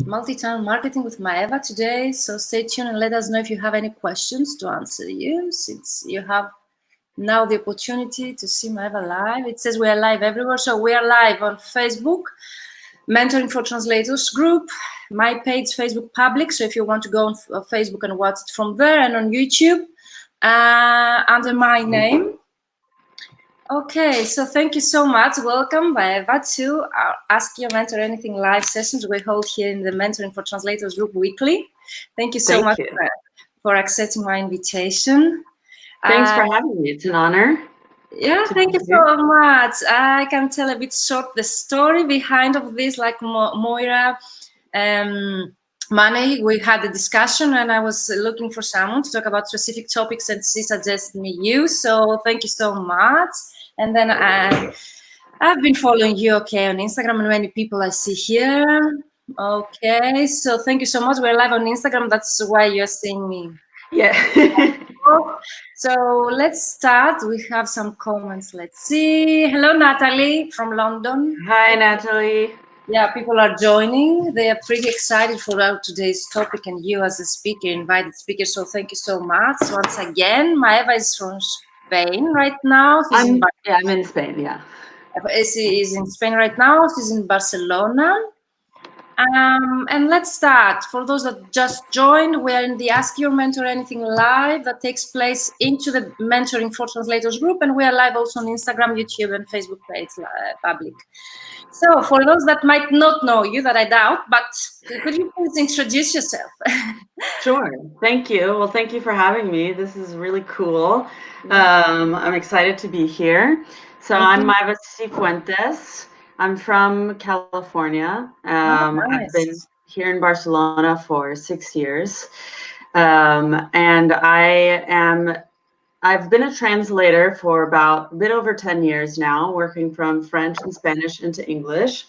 Multi-channel marketing with Maeva today. So stay tuned and let us know if you have any questions to answer you, since you have now the opportunity to see Maeva live. It says we are live everywhere. So we are live on Facebook, Mentoring for Translators group, my page, Facebook public. So if you want to go on Facebook and watch it from there, and on YouTube under my name. Okay, so thank you so much. Welcome, Maeva, to our Ask Your Mentor Anything live sessions we hold here in the Mentoring for Translators group weekly. Thank you so much for accepting my invitation. Thanks for having me. It's an honor. Yeah, thank you so much. I can tell a bit short the story behind of this, like Moira Money. We had a discussion and I was looking for someone to talk about specific topics and she suggested me you. So thank you so much. And then I've been following you, okay, on Instagram, and many people I see here. Okay, so thank you so much. We're live on Instagram. That's why you're seeing me. Yeah. So let's start. We have some comments. Let's see. Hello, Natalie from London. Hi, Natalie. Yeah, people are joining. They are pretty excited for our today's topic and you as a speaker, invited speaker. So thank you so much once again. Maeva is from Spain right now. I'm in Spain, yeah. She is in Spain right now. She's in Barcelona. And let's start. For those that just joined, we are in the Ask Your Mentor Anything live that takes place into the Mentoring for Translators group, and we are live also on Instagram, YouTube, and Facebook page public. So for those that might not know you, that I doubt, but could you please introduce yourself? Sure. Thank you. Well, thank you for having me. This is really cool. I'm excited to be here. So I'm Maeva Cifuentes. I'm from California. Nice. I've been here in Barcelona for 6 years. And I've been a translator for about a bit over 10 years now, working from French and Spanish into English.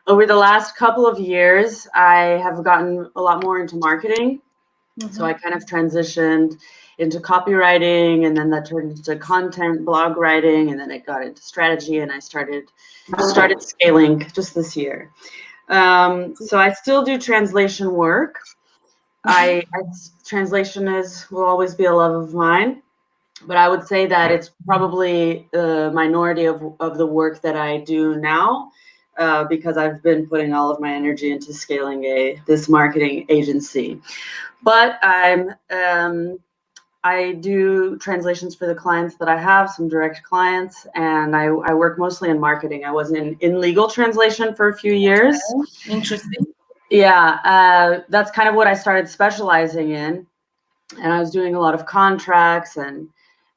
Over the last couple of years, I have gotten a lot more into marketing. So I kind of transitioned into copywriting, and then that turned into content, blog writing, and then it got into strategy, and I started scaling just this year. So I still do translation work. Translation will always be a love of mine, but I would say that it's probably the minority of the work that I do now, because I've been putting all of my energy into scaling this marketing agency. But I do translations for the clients that I have, some direct clients, and I work mostly in marketing. I was in legal translation for a few years. Okay. Interesting. Yeah, that's kind of what I started specializing in, and I was doing a lot of contracts and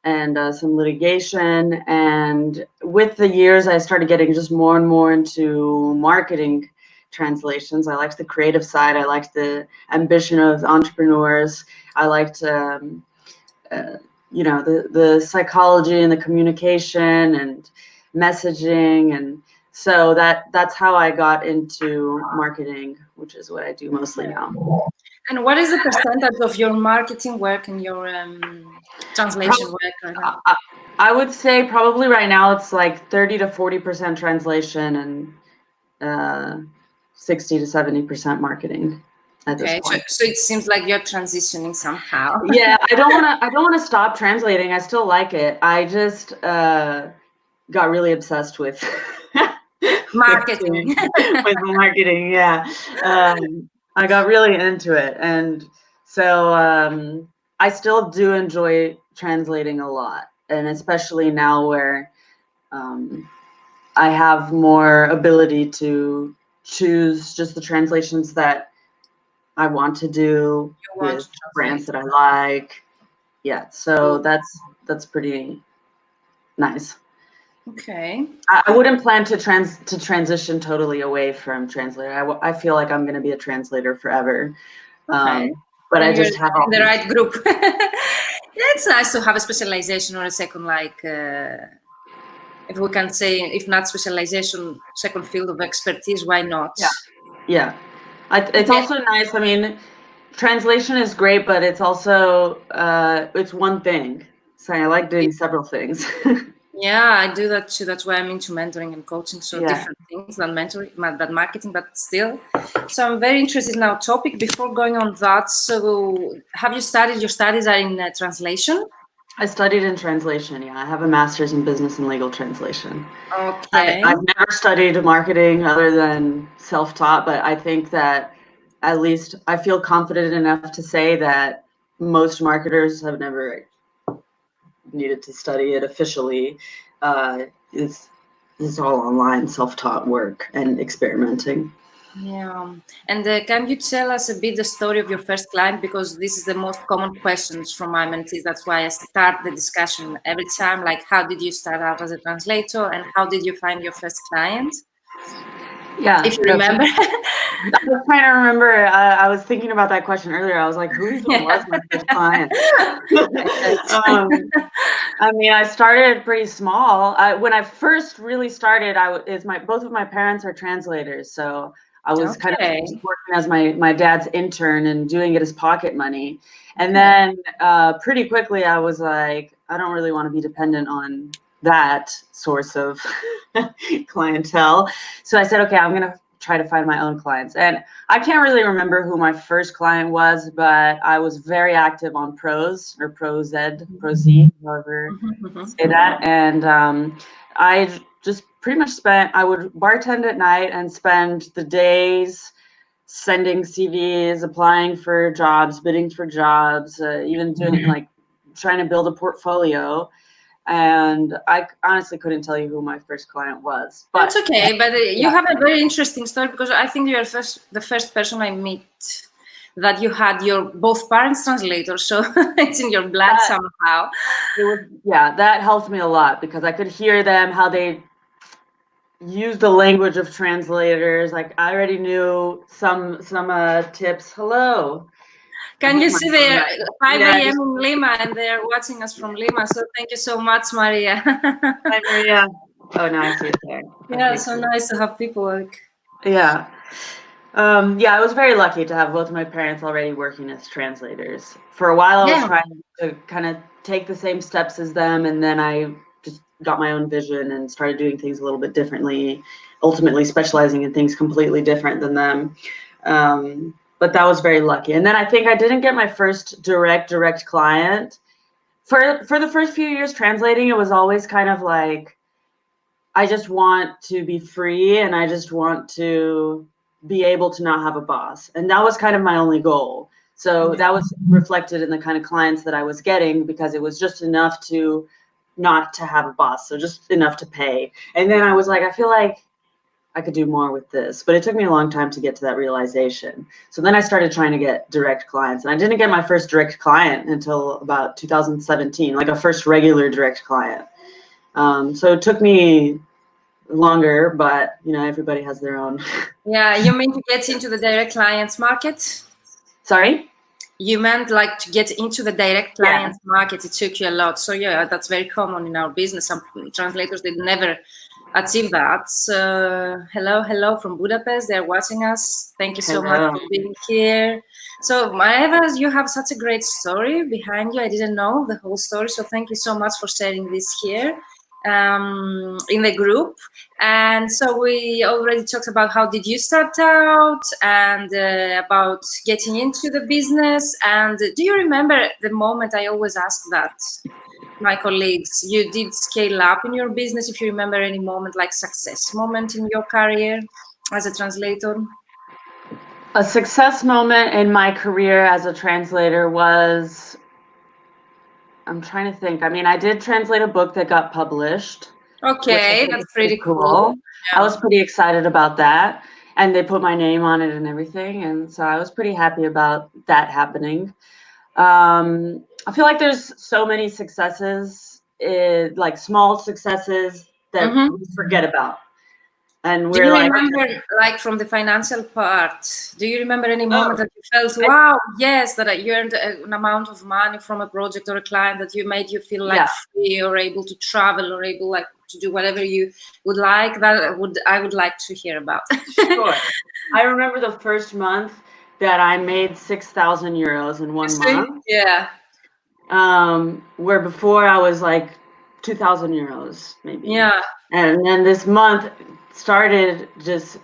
some litigation. And with the years, I started getting just more and more into marketing translations. I liked the creative side. I liked the ambition of entrepreneurs. I liked, the psychology and the communication and messaging. And so that's how I got into marketing, which is what I do mostly now. And what is the percentage of your marketing work and your translation work right now? I would say probably right now it's like 30 to 40% translation and 60 to 70% marketing at this point. So it seems like you're transitioning somehow. Yeah, I don't want to stop translating. I still like it. I just got really obsessed with marketing. with marketing, yeah. I got really into it, and so I still do enjoy translating a lot, and especially now where I have more ability to choose just the translations that I want to do with brands that I like. Yeah, so that's pretty nice. Okay. I wouldn't plan to transition totally away from translator. I feel like I'm going to be a translator forever. Okay. But I just have in the right group. It's nice to have a specialization or a second, like, if we can say, if not specialization, second field of expertise, why not? Yeah. It's also nice. I mean, translation is great, but it's also, it's one thing. So I like doing several things. Yeah, I do that too. That's why I'm into mentoring and coaching. So Yeah. different things than mentoring, than marketing, but still. So I'm very interested in our topic. Before going on that, so have you studied? Your studies are in translation. I studied in translation. Yeah, I have a master's in business and legal translation. Okay. I've never studied marketing other than self-taught, but I think that at least I feel confident enough to say that most marketers have never needed to study it officially. It's all online, self-taught work and experimenting. Yeah. And can you tell us a bit the story of your first client? Because this is the most common questions from my mentees. That's why I start the discussion every time. Like, how did you start out as a translator, and how did you find your first client? Yeah, If you remember. I was trying to remember. I was thinking about that question earlier. I was like, who even was my first client? I mean, I started pretty small. When I first really started, both of my parents are translators, so I was kind of Okay. working as my dad's intern and doing it as pocket money. And Okay. then pretty quickly, I was like, I don't really want to be dependent on that source of clientele. So I said, okay, I'm gonna try to find my own clients. And I can't really remember who my first client was, but I was very active on Pros or Proz, however say that. And I just pretty much I would bartend at night and spend the days sending CVs, applying for jobs, bidding for jobs, even doing like trying to build a portfolio. And I honestly couldn't tell you who my first client was. But That's okay, but you yeah. have a very interesting story, because I think you're the first person I meet that you had your both parents translators, so it's in your blood somehow. That helped me a lot because I could hear them, how they use the language of translators. Like I already knew some tips. Hello. Can you see there 5 Yeah, a.m. in Lima, and they're watching us from Lima? So thank you so much, Maria. hi Maria. Oh, now I see it there. Yeah, Okay, so cool. nice to have people like. Yeah. Yeah, I was very lucky to have both of my parents already working as translators. For a while, I was Yeah. trying to kind of take the same steps as them, and then I just got my own vision and started doing things a little bit differently, ultimately specializing in things completely different than them. But that was very lucky. And then I think I didn't get my first direct client. For the first few years translating, it was always kind of like, I just want to be free and I just want to be able to not have a boss. And that was kind of my only goal. So that was reflected in the kind of clients that I was getting, because it was just enough to not to have a boss. So just enough to pay. And then I was like, I feel like I could do more with this, but it took me a long time to get to that realization. So then I started trying to get direct clients, and I didn't get my first direct client until about 2017, like a first regular direct client. So it took me longer, but everybody has their own. Yeah, you mean to get into the direct clients market? Sorry? You meant like to get into the direct Yeah. clients market, it took you a lot. So yeah, that's very common in our business. Some translators, they never achieve that. So hello from Budapest. They're watching us. Thank you so much for being here. So Maeva, you have such a great story behind you. I didn't know the whole story. So thank you so much for sharing this here in the group. And so we already talked about how did you start out, and about getting into the business. And do you remember the moment? I always ask that my colleagues, you did scale up in your business. If you remember any moment, like success moment in your career as a translator? A success moment in my career as a translator was, I'm trying to think. I mean, I did translate a book that got published, which I Okay, think that's is pretty pretty cool. cool. I Yeah. was pretty excited about that. And they put my name on it and everything. And so I was pretty happy about that happening. I feel like there's so many successes, like small successes that we forget about. And Do we're you like, remember, like from the financial part, do you remember any moment oh, that you felt, wow, yes, that you earned an amount of money from a project or a client that you made you feel like free or able to travel or able like to do whatever you would like? I would like to hear about. Sure. I remember the first month that I made 6,000 euros in 1 month. Yeah. Where before I was like 2,000 euros maybe. Yeah. And then this month started just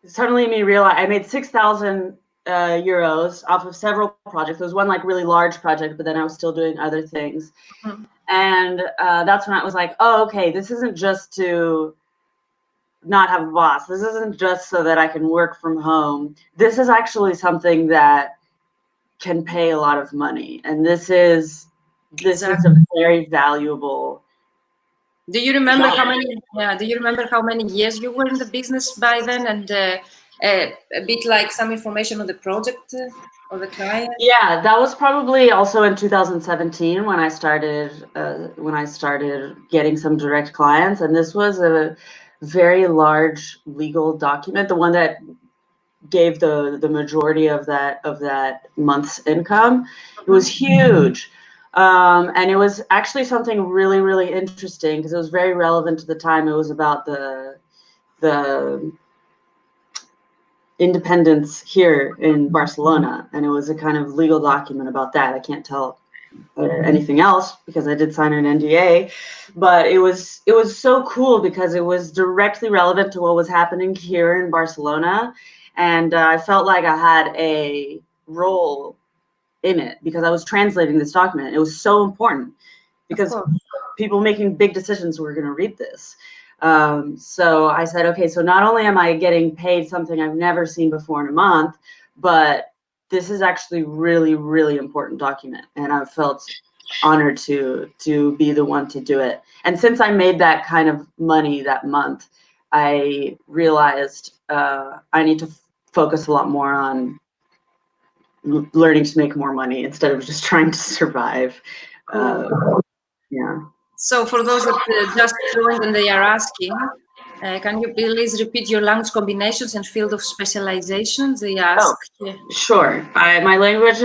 suddenly me realize I made 6,000 euros off of several projects. There was one like really large project, but then I was still doing other things. Mm-hmm. And that's when I was like, oh, okay, this isn't just to not have a boss. This isn't just so that I can work from home. This is actually something that can pay a lot of money. And this is a very valuable. Do you remember how many? Yeah. Do you remember how many years you were in the business by then, and a bit like some information on the project or the client? Yeah, that was probably also in 2017 when I started getting some direct clients, and this was a very large legal document, the one that gave the majority of that month's income. It was huge. And it was actually something really, really interesting because it was very relevant to the time. It was about the independence here in Barcelona, and it was a kind of legal document about that. I can't tell anything else because I did sign an NDA, but it was so cool because it was directly relevant to what was happening here in Barcelona, and I felt like I had a role in it because I was translating this document. It was so important because people making big decisions were going to read this. So I said, okay, so not only am I getting paid something I've never seen before in a month, but this is actually really, really important document. And I felt honored to be the one to do it. And since I made that kind of money that month, I realized I need to focus a lot more on learning to make more money instead of just trying to survive. Yeah. So for those that just joined and they are asking, can you please repeat your language combinations and field of specializations? They ask. Oh, sure. My language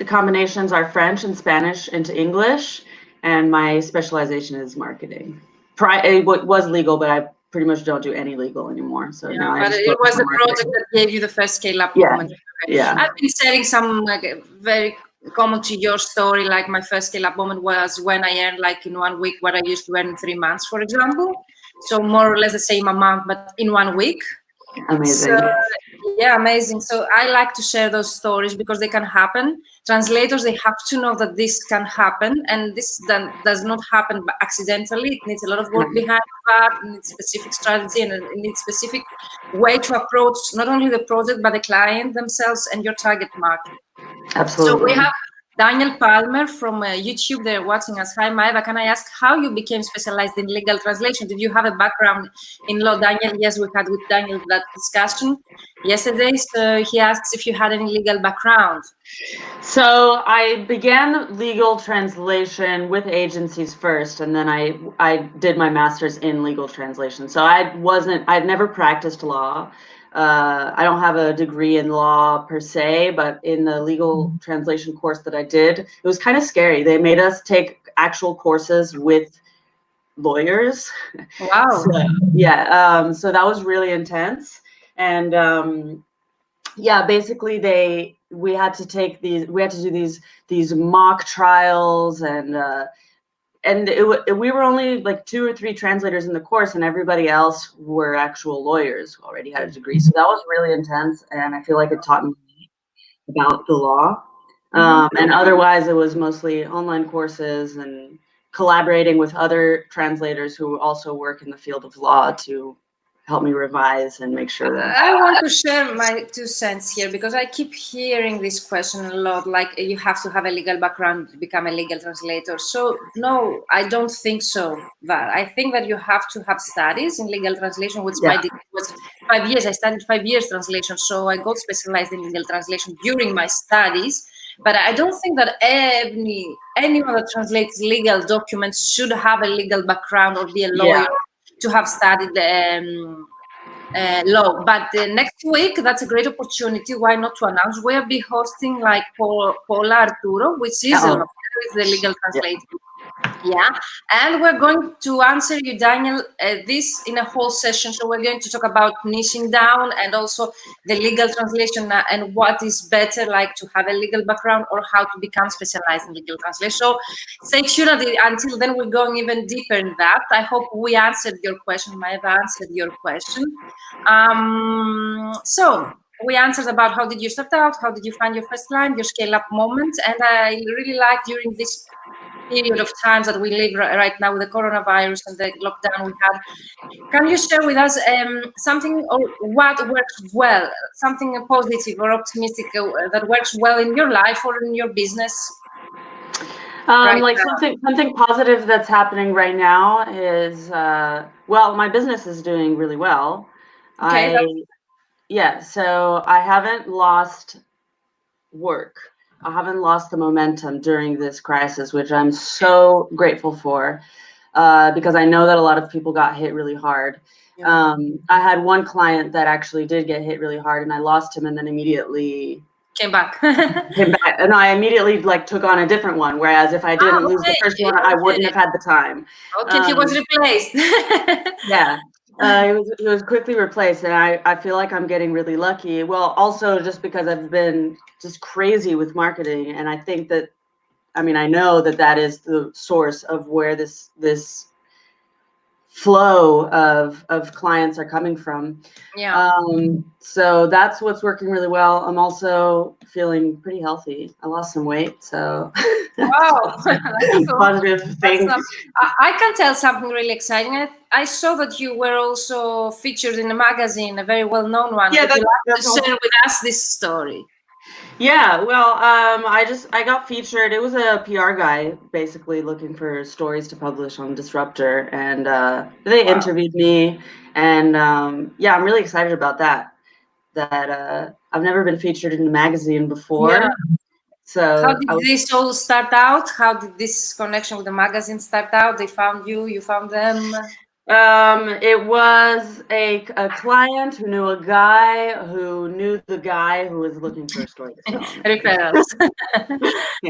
combinations are French and Spanish into English, and my specialization is marketing. It was legal, but I pretty much don't do any legal anymore. So now but it was the project that gave you the first scale-up moment. Okay. Yeah. I've been sharing some very common to your story, like my first scale-up moment was when I earned like in 1 week what I used to earn in 3 months, for example. So more or less the same amount, but in 1 week. Amazing. So, yeah, amazing. So I like to share those stories because they can happen. Translators, they have to know that this can happen, and this does not happen accidentally. It needs a lot of work behind that. It needs specific strategy, and it needs specific way to approach not only the project but the client themselves and your target market. Absolutely. So we have Daniel Palmer from YouTube. They're watching us. Hi, Maeva. Can I ask how you became specialized in legal translation? Did you have a background in law, Daniel? Yes, we had with Daniel that discussion yesterday. So he asks if you had any legal background. So I began legal translation with agencies first, and then I did my master's in legal translation. So I'd never practiced law. I don't have a degree in law per se, but in the legal translation course that I did, it was kind of scary. They made us take actual courses with lawyers. Wow. So, yeah. So that was really intense. And yeah, basically we had to do these mock trials, and we were only like 2 or 3 translators in the course, and everybody else were actual lawyers who already had a degree. So that was really intense, and I feel like it taught me about the law. And otherwise, it was mostly online courses and collaborating with other translators who also work in the field of law to help me revise and make sure that I want to share my 2 cents here because I keep hearing this question a lot, like you have to have a legal background to become a legal translator. So no, I don't think so. That I think that you have to have studies in legal translation, which my degree was 5 years. I studied 5 years translation, so I got specialized in legal translation during my studies. But I don't think that anyone that translates legal documents should have a legal background or be a lawyer to have studied law. But next week, that's a great opportunity. Why not to announce? We'll be hosting like Paula Arturo, which is a lawyer, is the legal translator. Yeah, and we're going to answer you, Daniel, this in a whole session. So we're going to talk about niching down and also the legal translation and what is better, like to have a legal background or how to become specialized in legal translation. So stay tuned until then. We're going even deeper in that. I hope we answered your question. Maeva answered your question. So we answered about how did you start out, how did you find your first client, your scale up moment, and I really like during this period of times that we live right now with the coronavirus and the lockdown we had. Can you share with us something or what works well, something positive or optimistic that works well in your life or in your business? Like something positive that's happening right now is well, my business is doing really well. Okay. So I haven't lost work. I haven't lost the momentum during this crisis, which I'm so grateful for, because I know that a lot of people got hit really hard. Yeah. I had one client that actually did get hit really hard, and I lost him, and then immediately came back. and I immediately like took on a different one. Whereas if I didn't lose the first one, I wouldn't have had the time. Okay, he was replaced. Yeah. It was quickly replaced, and I feel like I'm getting really lucky. Well, also just because I've been just crazy with marketing, and I think that, I mean, I know that that is the source of where this flow of clients are coming from. Yeah. So that's what's working really well. I'm also feeling pretty healthy. I lost some weight, so Wow, positive thing. I can tell something really exciting. I saw that you were also featured in a magazine, a very well-known one. Yeah, Would you like to share with us this story? Yeah, well, I got featured. It was a PR guy basically looking for stories to publish on Disruptor, and they interviewed me, and yeah, I'm really excited about that. I've never been featured in a magazine before. Yeah. So How did this all start out? How did this connection with the magazine start out? They found you, you found them? It was a client who knew a guy who knew the guy who was looking for a story to sell. Referrals.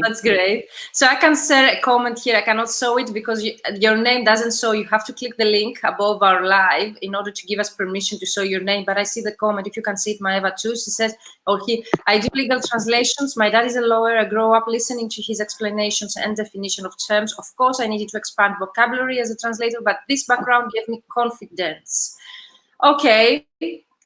That's great. So I can share a comment here. I cannot show it because your name doesn't show. You have to click the link above our live in order to give us permission to show your name. But I see the comment. If you can see it, Maeva too. She says, or he, I do legal translations. My dad is a lawyer. I grew up listening to his explanations and definition of terms. Of course, I needed to expand vocabulary as a translator, but this background gave me confidence. Okay.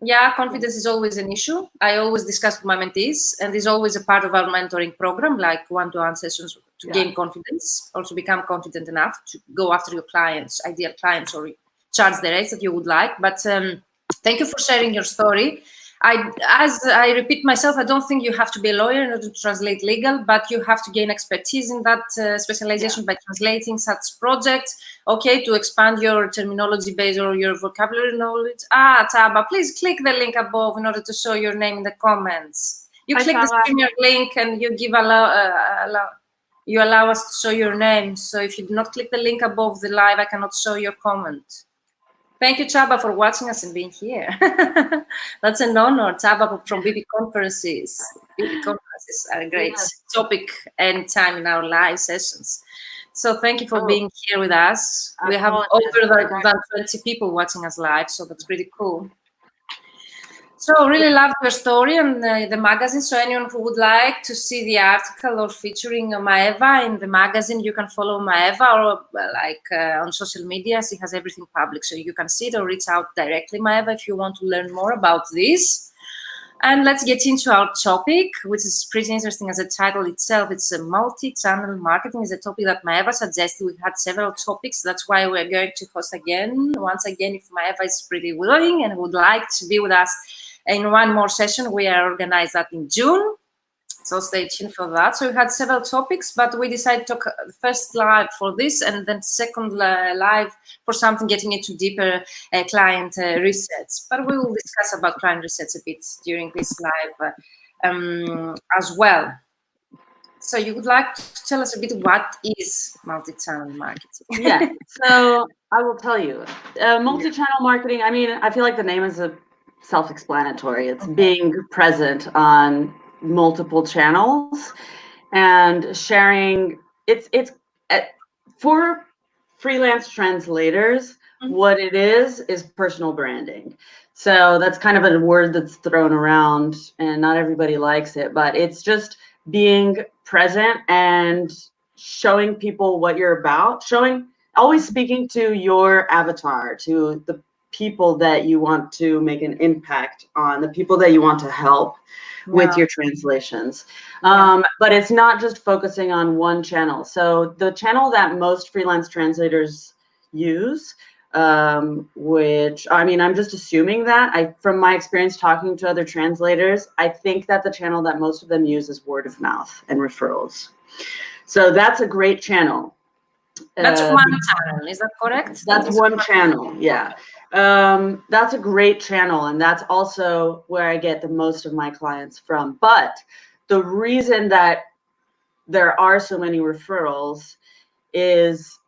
Yeah, confidence is always an issue. I always discuss with my mentees, and is always a part of our mentoring program, like one-to-one sessions to gain confidence or to become confident enough to go after your clients, ideal clients, or charge the rates that you would like. But thank you for sharing your story. As I repeat myself, I don't think you have to be a lawyer in order to translate legal, but you have to gain expertise in that specialization by translating such projects. Okay, to expand your terminology base or your vocabulary knowledge. Taba, please click the link above in order to show your name in the comments. You click the StreamYard link and you give you allow us to show your name. So if you do not click the link above the live, I cannot show your comment. Thank you, Chaba, for watching us and being here. That's an honor. Chaba from BB Conferences. BB Conferences are a great topic and time in our live sessions. So thank you for being here with us. We have over than 20 people watching us live, so that's pretty cool. So really loved your story and the magazine. So anyone who would like to see the article or featuring Maeva in the magazine, you can follow Maeva or on social media. She has everything public, so you can see it or reach out directly, Maeva, if you want to learn more about this. And let's get into our topic, which is pretty interesting as a title itself. It's a multi-channel marketing is a topic that Maeva suggested. We've had several topics. That's why we're going to host again. Once again, if Maeva is pretty willing and would like to be with us in one more session, we are organized that in June. So stay tuned for that. So we had several topics, but we decided to talk first live for this and then second live for something getting into deeper client research. But we will discuss about client research a bit during this live as well. So you would like to tell us a bit what is multi-channel marketing? Yeah, so I will tell you. Multi-channel marketing, I mean, I feel like the name is self-explanatory. It's being present on multiple channels and sharing. It's For freelance translators, what it is personal branding. So that's kind of a word that's thrown around and not everybody likes it, but it's just being present and showing people what you're about, always speaking to your avatar, to the people that you want to make an impact on, the people that you want to help with your translations. But it's not just focusing on one channel. So the channel that most freelance translators use, which, I mean, I'm just assuming that, from my experience talking to other translators, I think that the channel that most of them use is word of mouth and referrals. So that's a great channel. That's one channel, is that correct? That's one channel, yeah. That's a great channel, and that's also where I get the most of my clients from. But the reason that there are so many referrals is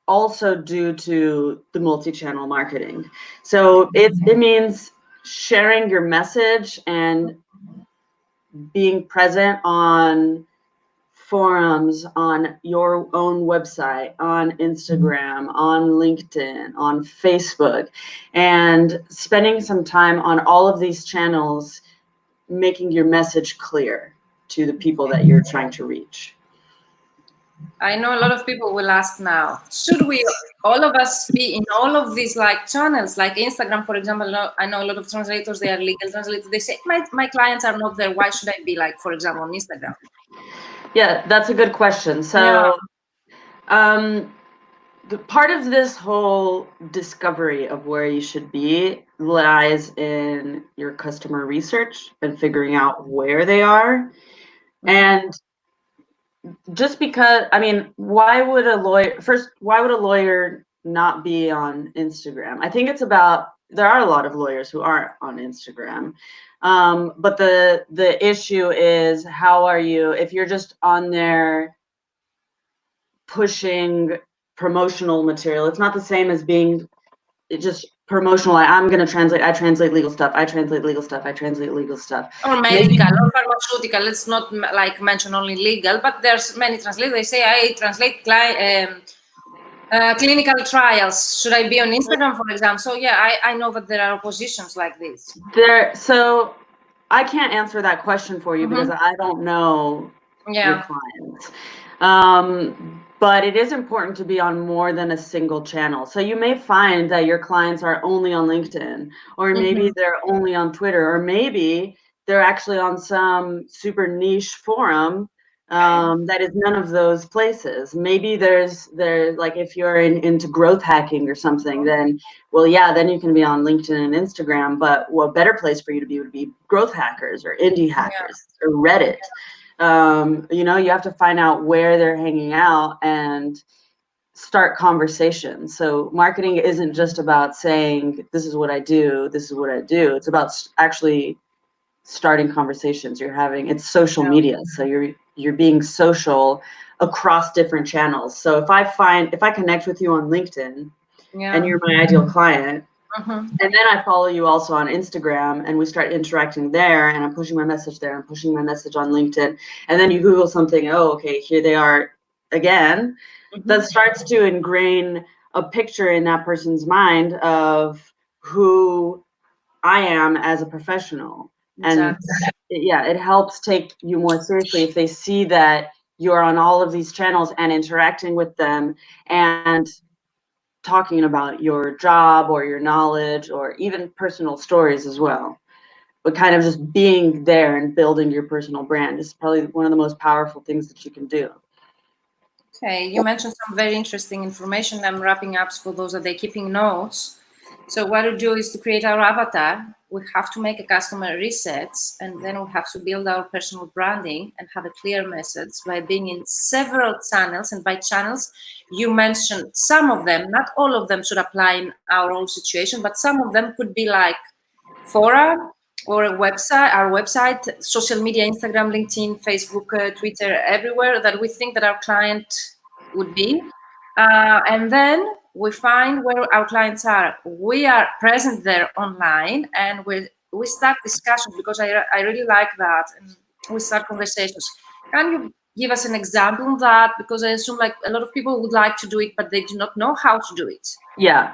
also due to the multi-channel marketing. So it means sharing your message and being present on forums, on your own website, on Instagram, on LinkedIn, on Facebook, and spending some time on all of these channels, making your message clear to the people that you're trying to reach. I know a lot of people will ask now, should we, all of us, be in all of these like channels, like Instagram, for example? I know a lot of translators, they are legal translators. They say, my clients are not there. Why should I be like, for example, on Instagram? Yeah, that's a good question. So the part of this whole discovery of where you should be lies in your customer research and figuring out where they are. And just because, I mean, why would a lawyer not be on Instagram? I think it's about, there are a lot of lawyers who aren't on Instagram. But the issue is, how are you, if you're just on there pushing promotional material, it's not the same as being just promotional. I'm going to translate, I translate legal stuff, I translate legal stuff, I translate legal stuff. Or medical or pharmaceutical. Let's not like mention only legal, but there's many translators. They say, I translate clinical trials. Should I be on Instagram, for example? So yeah, I know that there are positions like this. So I can't answer that question for you because I don't know your clients. But it is important to be on more than a single channel. So you may find that your clients are only on LinkedIn, or maybe they're only on Twitter, or maybe they're actually on some super niche forum that is none of those places. Maybe there's like, if you're into growth hacking or something, then, well, yeah, then you can be on LinkedIn and Instagram. But what better place for you to be would be growth hackers or indie hackers or Reddit. You know, you have to find out where they're hanging out and start conversations. So marketing isn't just about saying, this is what I do, this is what I do. It's about actually starting conversations. It's social media. So you're being social across different channels. So if I connect with you on LinkedIn and you're my ideal client, and then I follow you also on Instagram, and we start interacting there, and I'm pushing my message there, I'm pushing my message on LinkedIn, and then you Google something, oh, okay, here they are again, that starts to ingrain a picture in that person's mind of who I am as a professional. And yeah, it helps take you more seriously if they see that you're on all of these channels and interacting with them and talking about your job or your knowledge or even personal stories as well. But kind of just being there and building your personal brand is probably one of the most powerful things that you can do. Okay, you mentioned some very interesting information. I'm wrapping up for those that they're keeping notes. So what we do is to create our avatar. We have to make a customer research, and then we have to build our personal branding and have a clear message by being in several channels. And by channels, you mentioned some of them, not all of them should apply in our own situation, but some of them could be like fora or a website, our website, social media, Instagram, LinkedIn, Facebook, Twitter, everywhere that we think that our client would be. And then we find where our clients are. We are present there online, and we start discussions, because I really like that. And we start conversations. Can give us an example of that? Because I assume like a lot of people would like to do it, but they do not know how to do it. Yeah.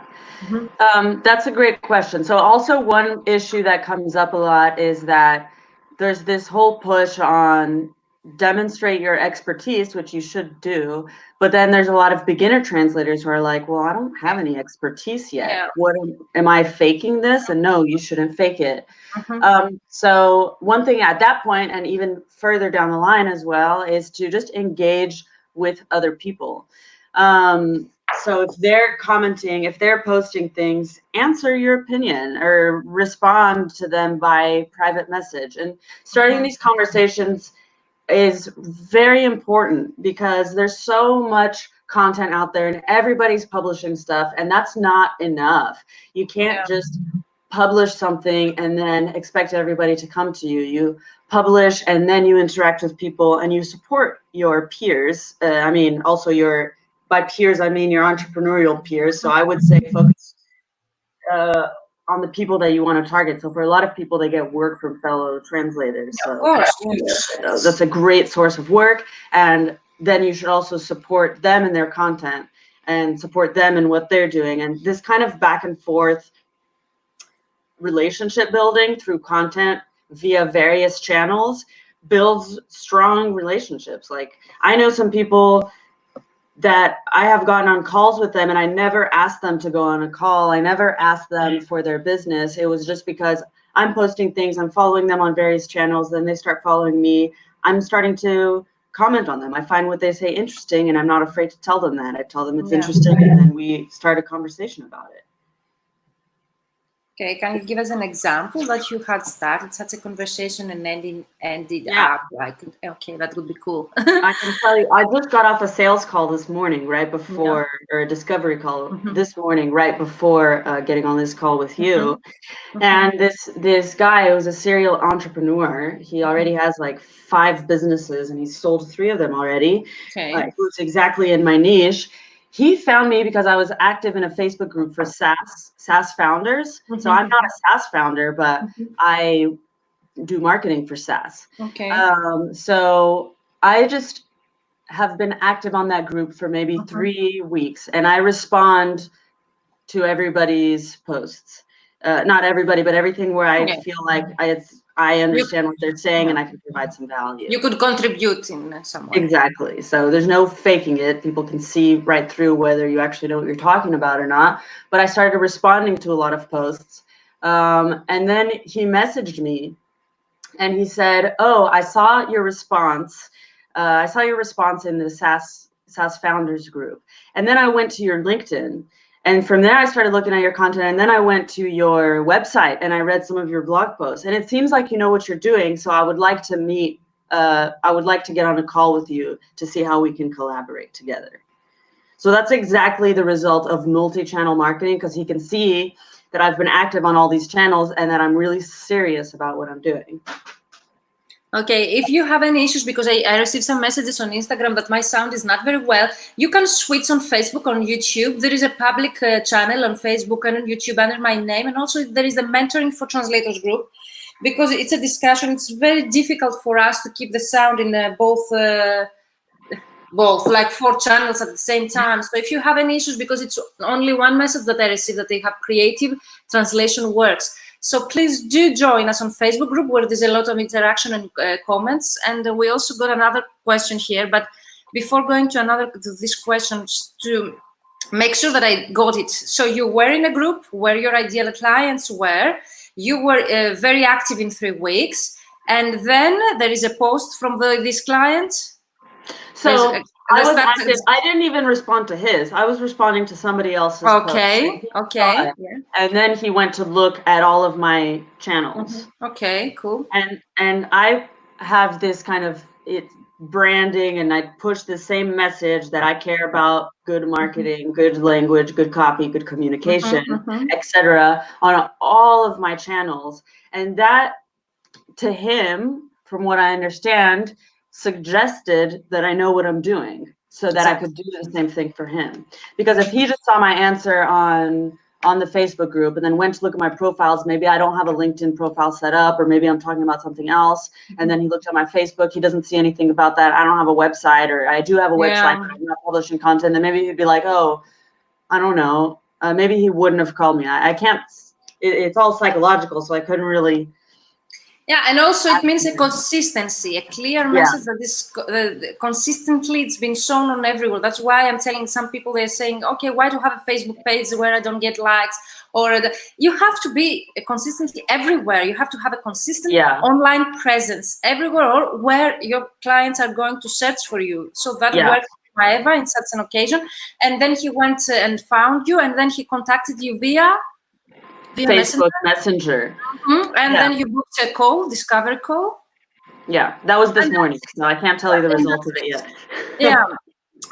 That's a great question. So also one issue that comes up a lot is that there's this whole push on demonstrate your expertise, which you should do, but then there's a lot of beginner translators who are like, well, I don't have any expertise yet. Yeah. What am I faking this? And no, you shouldn't fake it. So one thing at that point, and even further down the line as well, is to just engage with other people. So if they're commenting, if they're posting things, answer your opinion or respond to them by private message. And starting these conversations is very important because there's so much content out there and everybody's publishing stuff, and that's not enough. You can't just publish something and then expect everybody to come to you. You publish and then you interact with people and you support your peers. I mean, also by peers, I mean your entrepreneurial peers. So I would say focus on the people that you want to target. So for a lot of people, they get work from fellow translators. So of course, that's a great source of work. And then you should also support them in their content and support them in what they're doing. And this kind of back and forth relationship building through content via various channels builds strong relationships. Like I know some people that I have gotten on calls with them and I never asked them to go on a call. I never asked them for their business. It was just because I'm posting things, I'm following them on various channels, then they start following me. I'm starting to comment on them. I find what they say interesting and I'm not afraid to tell them that. I tell them it's interesting and then we start a conversation about it. Okay, can you give us an example that you had started such a conversation and ended up like, okay, that would be cool. I can tell you, I just got off a sales call this morning, right before, or a discovery call this morning, right before getting on this call with you. And this guy was a serial entrepreneur. He already has like 5 businesses and he's sold 3 of them already. Who's exactly in my niche. He found me because I was active in a Facebook group for SaaS founders. So I'm not a SaaS founder, but I do marketing for SaaS. So I just have been active on that group for maybe 3 weeks, and I respond to everybody's posts. Not everybody, but everything where I feel like I understand what they're saying and I can provide some value. You could contribute in some way. Exactly. So there's no faking it. People can see right through whether you actually know what you're talking about or not. But I started responding to a lot of posts. And then he messaged me and he said, oh, I saw your response. I saw your response in the SaaS founders group. And then I went to your LinkedIn. And from there, I started looking at your content. And then I went to your website and I read some of your blog posts. And it seems like you know what you're doing. So I would like to meet. I would like to get on a call with you to see how we can collaborate together. So that's exactly the result of multi-channel marketing, because he can see that I've been active on all these channels and that I'm really serious about what I'm doing. Okay, if you have any issues, because I received some messages on Instagram that my sound is not very well, you can switch on Facebook, on YouTube. There is a public channel on Facebook and on YouTube under my name. And also there is the Mentoring for Translators group, because it's a discussion. It's very difficult for us to keep the sound in both like 4 channels at the same time. So if you have any issues, because it's only one message that I received that they have creative translation works. So please do join us on Facebook group where there's a lot of interaction and comments. And we also got another question here. But before going to this question, to make sure that I got it. So you were in a group where your ideal clients were. You were very active in 3 weeks. And then there is a post from this client. So I was active. I didn't even respond to his. I was responding to somebody else's post. Okay. And then he went to look at all of my channels. Okay, cool. And I have this kind of branding, and I push the same message that I care about good marketing, good language, good copy, good communication, etc. on all of my channels. And that, to him, from what I understand, suggested that I know what I'm doing, so that I could do the same thing for him. Because if he just saw my answer on on the Facebook group and then went to look at my profiles. Maybe I don't have a LinkedIn profile set up, or maybe I'm talking about something else. And then he looked at my Facebook. He doesn't see anything about that. I don't have a website, or I do have a website, but I'm not publishing content. Then maybe he'd be like, oh, I don't know. Maybe he wouldn't have called me. I can't. It's all psychological, so I couldn't really. Yeah, and also it means a consistency, a clear message that is consistently it's been shown on everywhere. That's why I'm telling some people, they're saying, okay, why do I have a Facebook page where I don't get likes? Or you have to be consistently everywhere. You have to have a consistent online presence everywhere, or where your clients are going to search for you. So that works for Maeva in such an occasion. And then he went and found you, and then he contacted you via Facebook Messenger. And then you booked a call, discovery call. Yeah, that was this morning. No, I can't tell you the results of it yet. Yeah,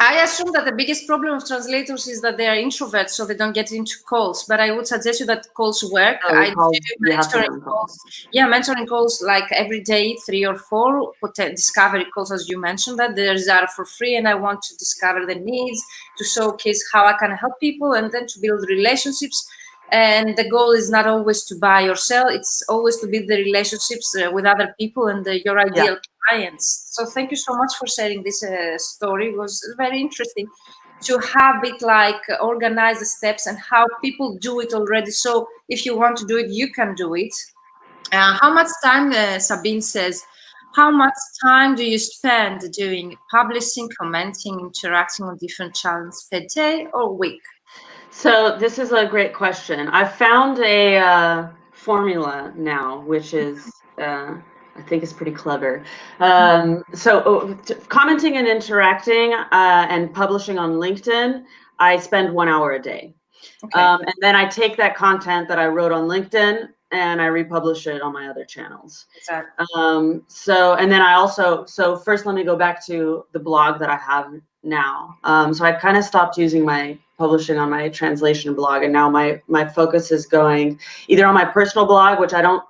I assume that the biggest problem of translators is that they are introverts, so they don't get into calls. But I would suggest you that calls work. I do mentoring calls. Yeah, mentoring calls like every day, 3 or 4 discovery calls, as you mentioned, that theirs are for free, and I want to discover the needs, to showcase how I can help people, and then to build relationships. And the goal is not always to buy or sell, it's always to build the relationships with other people and your ideal clients. So thank you so much for sharing this story. It was very interesting to have it like organize the steps and how people do it already. So if you want to do it, you can do it. How much time, Sabine says, how much time do you spend doing publishing, commenting, interacting on different channels per day or week? So this is a great question. I found a formula now, which is, I think is pretty clever. Commenting and interacting and publishing on LinkedIn, I spend 1 hour a day. Okay. And then I take that content that I wrote on LinkedIn and I republish it on my other channels. Exactly. And then I also, first let me go back to the blog that I have now. So I kind of stopped using my publishing on my translation blog, and now my focus is going either on my personal blog, which I don't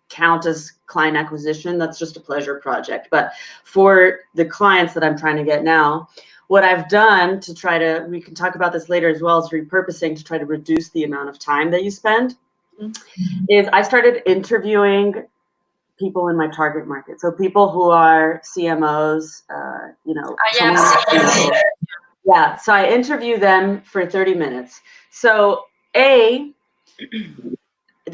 count as client acquisition, that's just a pleasure project, but for the clients that I'm trying to get now, what I've done to try to, we can talk about this later as well, is repurposing to try to reduce the amount of time that you spend, is I started interviewing people in my target market. So people who are CMOs, yeah, so I interview them for 30 minutes. So they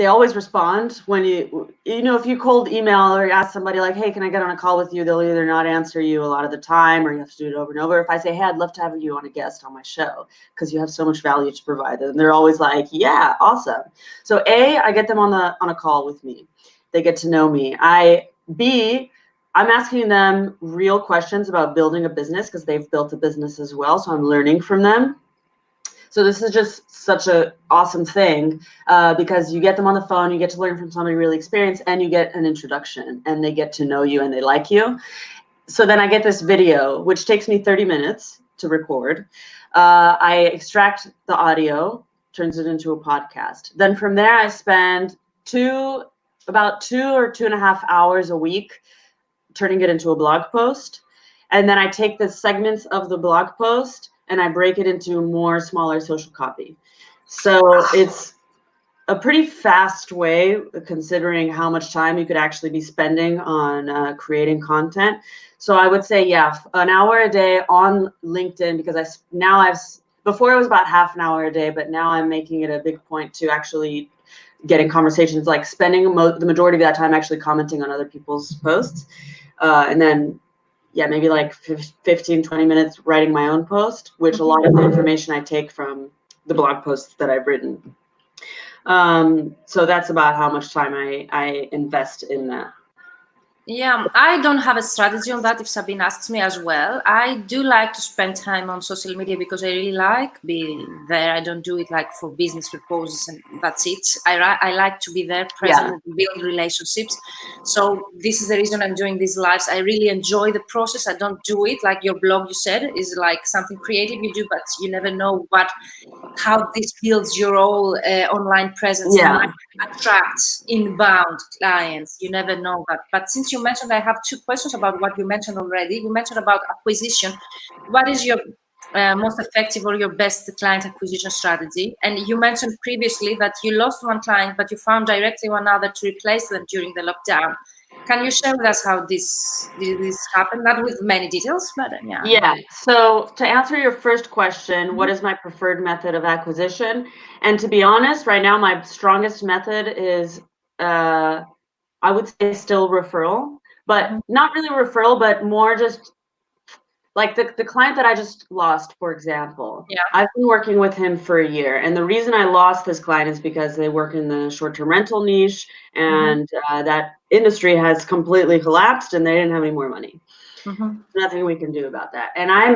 always respond when if you cold email or ask somebody like, hey, can I get on a call with you? They'll either not answer you a lot of the time, or you have to do it over and over. If I say, hey, I'd love to have you on a guest on my show because you have so much value to provide them, they're always like, yeah, awesome. So I get them on a call with me. They get to know me. I'm asking them real questions about building a business because they've built a business as well. So I'm learning from them. So this is just such an awesome thing because you get them on the phone, you get to learn from somebody really experienced, and you get an introduction, and they get to know you and they like you. So then I get this video, which takes me 30 minutes to record. I extract the audio, turns it into a podcast. Then from there, I spend about 2 or 2.5 hours a week turning it into a blog post. And then I take the segments of the blog post and I break it into more smaller social copy. So it's a pretty fast way, considering how much time you could actually be spending on creating content. So I would say, yeah, an hour a day on LinkedIn, because before it was about half an hour a day, but now I'm making it a big point to actually getting conversations, like spending the majority of that time actually commenting on other people's posts. And then, yeah, maybe like 15, 20 minutes writing my own post, which a lot of the information I take from the blog posts that I've written. So that's about how much time I invest in that. Yeah, I don't have a strategy on that if Sabine asks me as well. I do like to spend time on social media because I really like being there. I don't do it like for business purposes and that's it. I like to be there, present, and build relationships. So this is the reason I'm doing these lives. I really enjoy the process. I don't do it like your blog, you said, is like something creative you do, but you never know how this builds your whole online presence. Yeah. Attracts inbound clients. You never know that. But since you mentioned, I have 2 questions about what you mentioned already. You mentioned about acquisition. What is your most effective or your best client acquisition strategy? And you mentioned previously that you lost one client, but you found directly one other to replace them during the lockdown. Can you share with us how this happened? Not with many details, but yeah. Yeah. So to answer your first question, what is my preferred method of acquisition? And to be honest, right now my strongest method is, I would say, still referral, but not really referral, but more just like the client that I just lost, for example. Yeah. I've been working with him for a year, and the reason I lost this client is because they work in the short-term rental niche, and that industry has completely collapsed, and they didn't have any more money. Nothing we can do about that. And I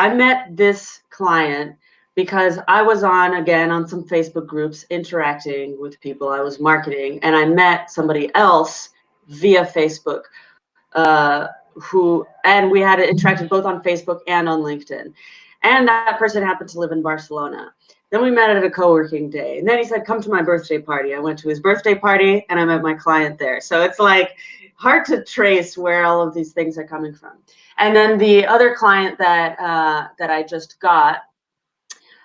met this client because I was on some Facebook groups interacting with people. I was marketing, and I met somebody else via Facebook, and we had interacted both on Facebook and on LinkedIn. And that person happened to live in Barcelona. Then we met at a co-working day. And then he said, come to my birthday party. I went to his birthday party and I met my client there. So it's like hard to trace where all of these things are coming from. And then the other client that I just got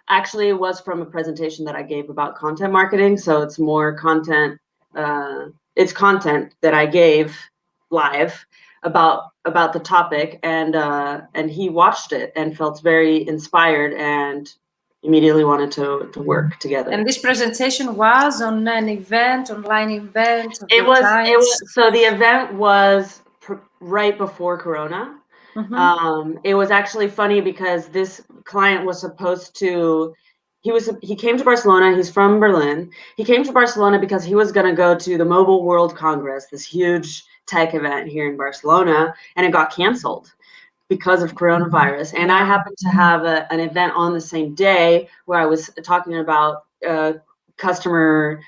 actually was from a presentation that I gave about content marketing. So it's more content. It's content that I gave live about the topic, and he watched it and felt very inspired and immediately wanted to work together. And this presentation was on an event, online event of It was so the event was right before Corona. It was actually funny because this client was supposed to, he came to Barcelona. He's from Berlin. He came to Barcelona because he was going to go to the Mobile World Congress, this huge tech event here in Barcelona, and it got canceled because of coronavirus. And I happened to have an event on the same day where I was talking about customer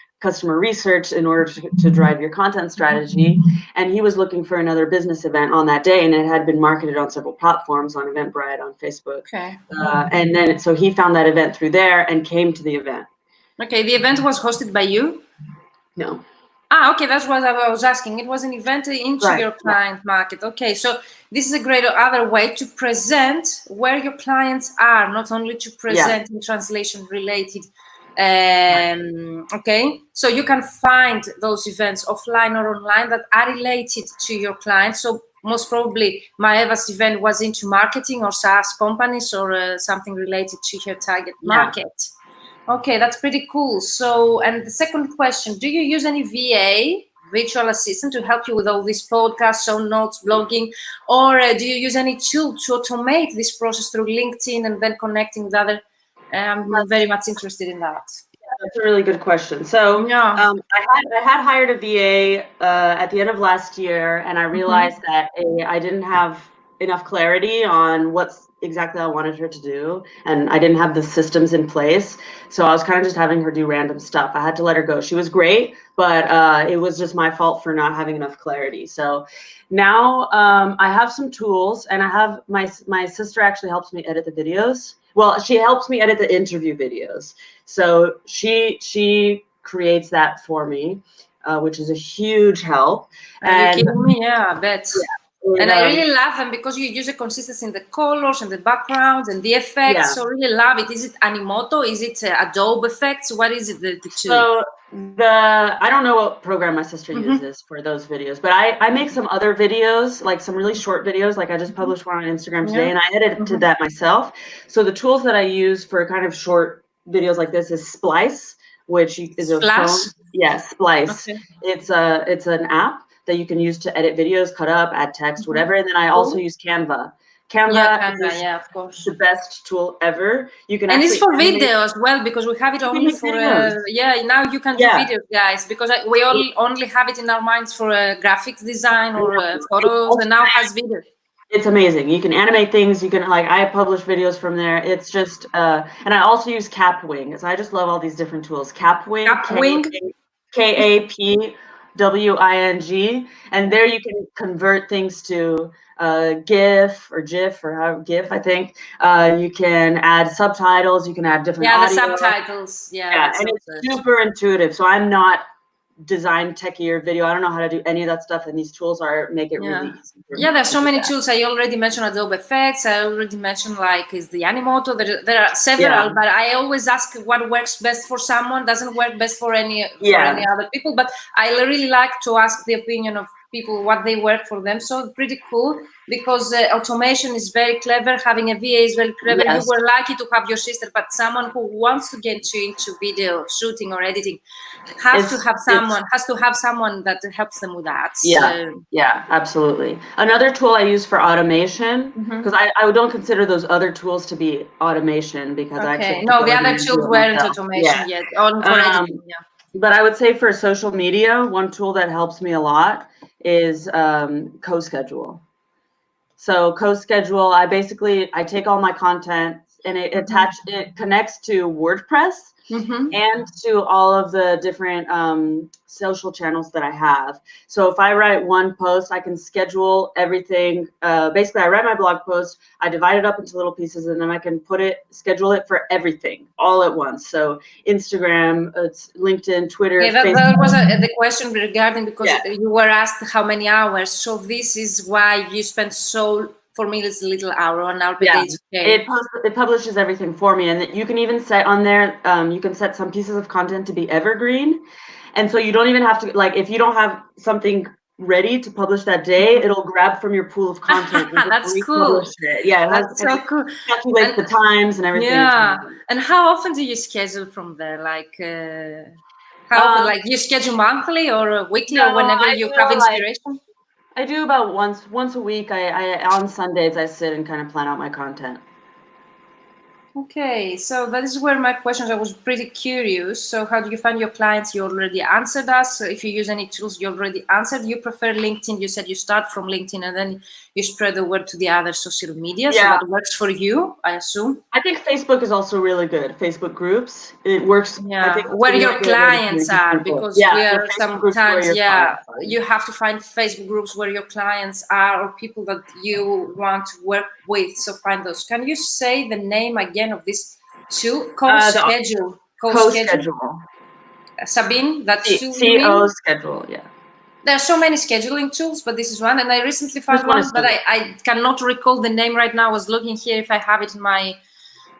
research in order to drive your content strategy. And he was looking for another business event on that day, and it had been marketed on several platforms, on Eventbrite, on Facebook. Okay. And then so he found that event through there and came to the event. Okay, the event was hosted by you? No. Okay, that's what I was asking. It was an event into your client market. Okay, so this is a great other way to present where your clients are, not only to present in translation related. Okay, so you can find those events offline or online that are related to your clients. So most probably Maeva's event was into marketing or SaaS companies or something related to her target market. Okay, that's pretty cool. So, and the second question, do you use any VA, virtual assistant, to help you with all these podcasts, show notes, blogging, or do you use any tool to automate this process through LinkedIn and then connecting with other? I'm very much interested in that. That's a really good question. So I had hired a VA at the end of last year, and I realized that I didn't have enough clarity on what exactly I wanted her to do, and I didn't have the systems in place. So I was kind of just having her do random stuff. I had to let her go. She was great, but it was just my fault for not having enough clarity. So now I have some tools, and I have my sister actually helps me edit the videos. Well, she helps me edit the interview videos. So she creates that for me, which is a huge help. Are you kidding me? Yeah, I bet. Yeah. And I really love them because you use a consistency in the colors and the backgrounds and the effects. Yeah. So really love it. Is it Animoto? Is it Adobe Effects? What is it? The two? So I don't know what program my sister uses for those videos, but I make some other videos, like some really short videos. Like I just published one on Instagram today, and I edited that myself. So the tools that I use for kind of short videos like this is Splice, which is a phone. Yeah, Splice. Okay. It's an app that you can use to edit videos, cut up, add text, whatever. And then I also use Canva. Canva is of course, the best tool ever. You can, and it's for video as well, because we have it only for now you can do videos, guys, because we all only have it in our minds for graphics design or photos, and now it has video. It's amazing. You can animate things. You can, like, I publish videos from there. It's just and I also use Kapwing. So I just love all these different tools. Kapwing, Kapwing, and there you can convert things to GIF or GIF or how GIF, I think. You can add subtitles. You can add different audio. The subtitles. Yeah, and it's super intuitive. So I'm not design techier video. I don't know how to do any of that stuff, and these tools make it really easy for me. Yeah, there's so many tools. I already mentioned Adobe Effects. I already mentioned like is the Animoto. There are several, but I always ask what works best for someone. Doesn't work best for any other people. But I really like to ask the opinion of people what they work for them. So pretty cool because automation is very clever. Having a VA is very clever. You were lucky to have your sister, but someone who wants to get into video shooting or editing has to have someone that helps them with that. Yeah, absolutely. Another tool I use for automation, because I don't consider those other tools to be automation because I actually the other tools weren't automation yet. Only for editing. But I would say for social media, one tool that helps me a lot is CoSchedule. So CoSchedule, I take all my content and it connects to WordPress and to all of the different social channels that I have. So if I write one post, I can schedule everything. Basically, I write my blog post, I divide it up into little pieces, and then I can schedule it for everything all at once. So Instagram, it's LinkedIn, Twitter, Facebook. That was the question regarding because you were asked how many hours. So this is why you spend for me, it's a little hour, 1 hour per day. It publishes everything for me, and you can even set on there. You can set some pieces of content to be evergreen, and so you don't even have to if you don't have something ready to publish that day, it'll grab from your pool of content. That's cool. That's so cool. Calculates the times and everything. Yeah. And how often do you schedule from there? How often? You schedule monthly or weekly or whenever you have inspiration? I do about once a week. On Sundays I sit and kind of plan out my content. Okay, so that is where my questions. I was pretty curious. So how do you find your clients? You already answered us. So if you use any tools, you already answered. You prefer LinkedIn. You said you start from LinkedIn and then you spread the word to the other social media. So that works for you, I assume. I think Facebook is also really good. Facebook groups, it works. Yeah, I think where your clients are, because we are sometimes, you have to find Facebook groups where your clients are or people that you want to work with. So find those. Can you say the name again of this tool? CoSchedule. CoSchedule. Sabine, that's CoSchedule, yeah. There are so many scheduling tools, but this is one. And I recently found one, but I cannot recall the name right now. I was looking here if I have it in my,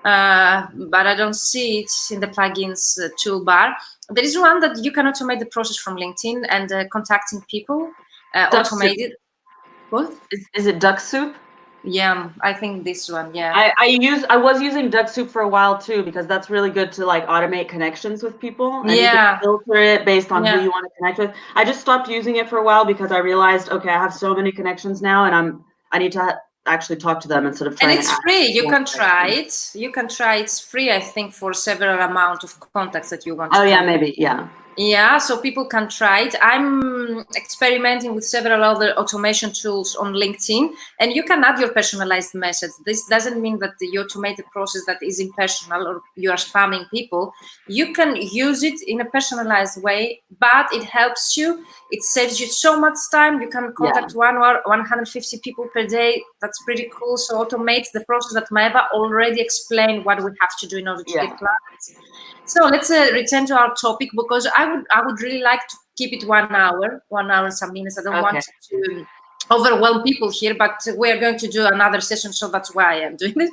but I don't see it in the plugins toolbar. There is one that you can automate the process from LinkedIn and contacting people, automated. What? Is it Duck Soup? Yeah, I think this one. Yeah. I was using Duck Soup for a while too because that's really good to automate connections with people. And you can filter it based on who you want to connect with. I just stopped using it for a while because I realized, okay, I have so many connections now, and I need to actually talk to them instead of trying. And it's free. You can try it. You can try. It's free, I think, for several amount of contacts that you want to. Oh yeah, maybe Yeah, so people can try it. I'm experimenting with several other automation tools on LinkedIn, and you can add your personalized message. This doesn't mean that you automate a process that is impersonal or you are spamming people. You can use it in a personalized way, but it helps you. It saves you so much time. You can contact 150 people per day. That's pretty cool. So automate the process that Maeva already explained what we have to do in order to get clients. So let's return to our topic because I would really like to keep it 1 hour and some minutes. I don't want to overwhelm people here, but we are going to do another session, so that's why I am doing this.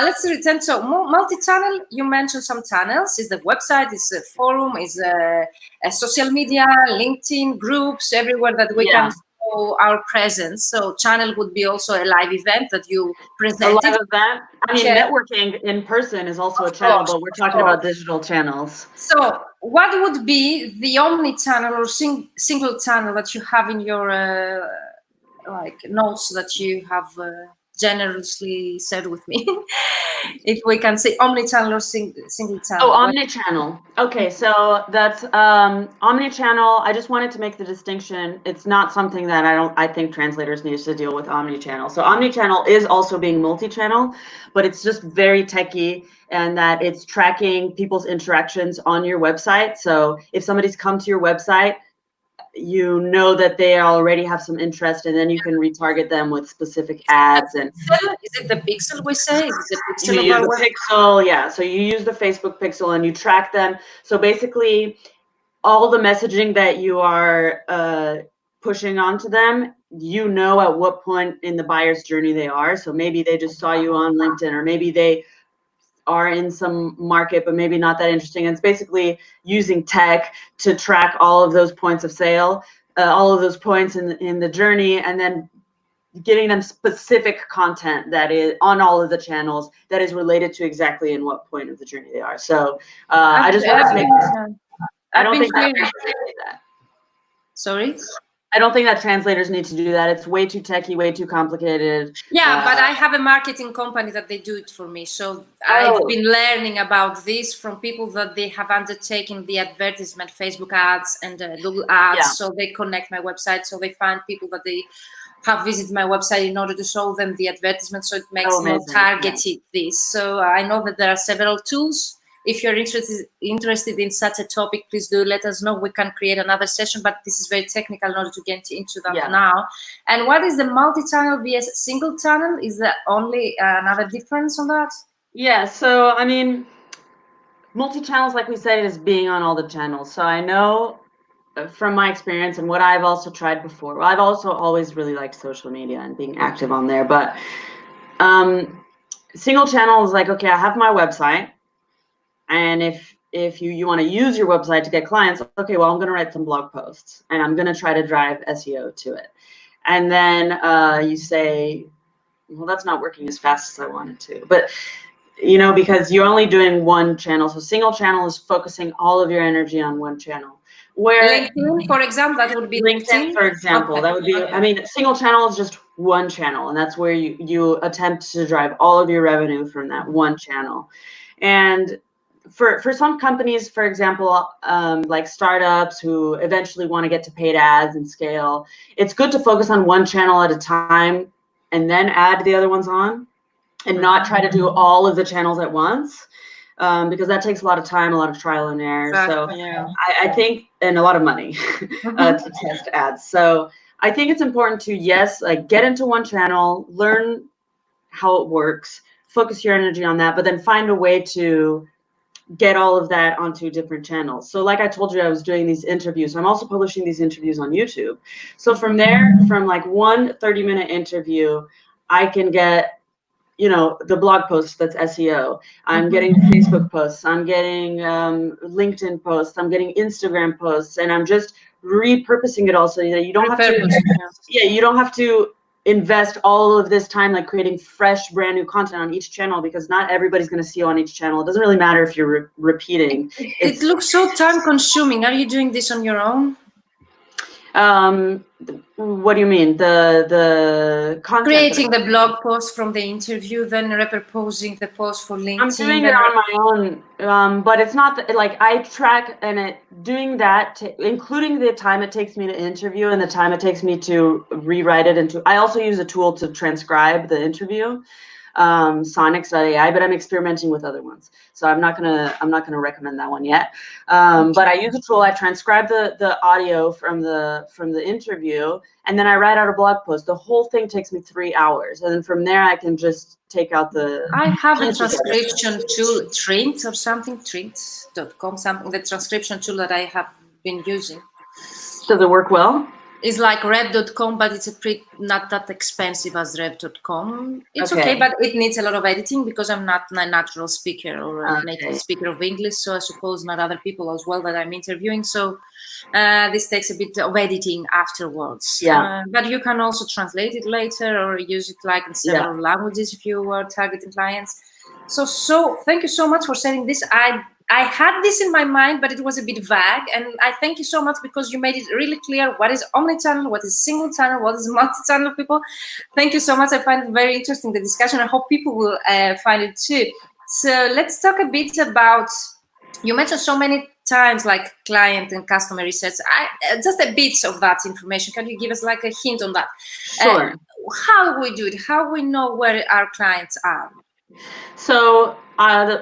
Let's return to multi-channel. You mentioned some channels. Is the website, is a forum, is a social media, LinkedIn, groups, everywhere that we can show our presence. So channel would be also a live event that you presented. A live event? I mean, networking in person is also a channel, but we're talking about digital channels. So what would be the omni-channel or single channel that you have in your notes that you have generously shared with me? If we can say omni-channel or single channel. Oh, omni-channel. Okay, so that's omni-channel. I just wanted to make the distinction. It's not something that I think translators need to deal with omni-channel. So omni-channel is also being multi-channel, but it's just very techy, and that it's tracking people's interactions on your website. So if somebody's come to your website, you know that they already have some interest, and then you can retarget them with specific ads. And is it the pixel we say? Is it the pixel? You use the pixel, yeah. So you use the Facebook pixel and you track them. So basically, all the messaging that you are pushing onto them, you know at what point in the buyer's journey they are. So maybe they just saw you on LinkedIn, or maybe they are in some market, but maybe not that interesting. And it's basically using tech to track all of those points of sale, all of those points in the journey, and then getting them specific content that is on all of the channels that is related to exactly in what point of the journey they are. So I just want to make I don't think that that. Sorry? I don't think that translators need to do that. It's way too techy, way too complicated. Yeah, but I have a marketing company that they do it for me. So I've been learning about this from people that they have undertaken the advertisement, Facebook ads and Google ads. Yeah. So they connect my website. So they find people that they have visited my website in order to show them the advertisement. So it makes more targeted this. So I know that there are several tools. If you're interested in such a topic, please do let us know. We can create another session, but this is very technical in order to get into that now. And what is the multi-channel vs single channel? Is there only another difference on that? Yeah, so I mean, multi-channels, like we said, is being on all the channels. So I know from my experience and what I've also tried before, well, I've also always really liked social media and being active on there, but single channel is like, okay, I have my website. And if you want to use your website to get clients, okay, well, I'm going to write some blog posts and I'm going to try to drive SEO to it. And then you say, well, that's not working as fast as I wanted to. But, you know, because you're only doing one channel. So single channel is focusing all of your energy on one channel. Where LinkedIn, for example, that would be LinkedIn. For example, okay. That would be, okay. I mean, single channel is just one channel. And that's where you attempt to drive all of your revenue from that one channel. And for some companies, for example, like startups who eventually want to get to paid ads and scale, it's good to focus on one channel at a time and then add the other ones on and not try to do all of the channels at once, because that takes a lot of time, a lot of trial and error. Exactly, so I think, and a lot of money to test ads. So I think it's important to, yes, like get into one channel, learn how it works, focus your energy on that, but then find a way to get all of that onto different channels. So like I told you, I was doing these interviews. I'm also publishing these interviews on YouTube. So from there, from like one 30-minute interview, I can get, you know, the blog post that's SEO. I'm getting Facebook posts. I'm getting LinkedIn posts. I'm getting Instagram posts, and I'm just repurposing it all so that you don't have to. Yeah, you don't have to invest all of this time like creating fresh brand new content on each channel, because not everybody's going to see you on each channel. It doesn't really matter if you're repeating. It looks so time consuming. Are you doing this on your own? What do you mean? The content? Creating the blog post from the interview, then repurposing the post for LinkedIn. I'm doing it on my own, but it's not like I track and doing that, including the time it takes me to interview and the time it takes me to rewrite it into. I also use a tool to transcribe the interview, Sonics.ai, but I'm experimenting with other ones, so I'm not gonna recommend that one yet. But I use a tool. I transcribe the audio from the interview, and then I write out a blog post. The whole thing takes me 3 hours, and then from there I can just take out the. I have a transcription tool, Trint or something, Trint.com, something. The transcription tool that I have been using. Does it work well? It's like rev.com, but it's not that expensive as rev.com. It's okay, but it needs a lot of editing because I'm not a natural speaker or a native speaker of English. So I suppose not other people as well that I'm interviewing. So this takes a bit of editing afterwards. Yeah. But you can also translate it later or use it like in several languages if you are targeting clients. So thank you so much for sharing this. I had this in my mind, but it was a bit vague. And I thank you so much because you made it really clear what is omnichannel, what is single channel, what is multi-channel, people. Thank you so much. I find it very interesting, the discussion. I hope people will find it too. So let's talk a bit about, you mentioned so many times like client and customer research. Just a bit of that information. Can you give us like a hint on that? Sure. How we do it, how we know where our clients are? So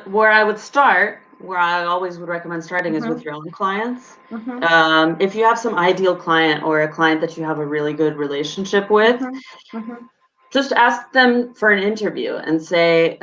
where I would start, where I always would recommend starting is with your own clients. If you have some ideal client or a client that you have a really good relationship with, just ask them for an interview and say,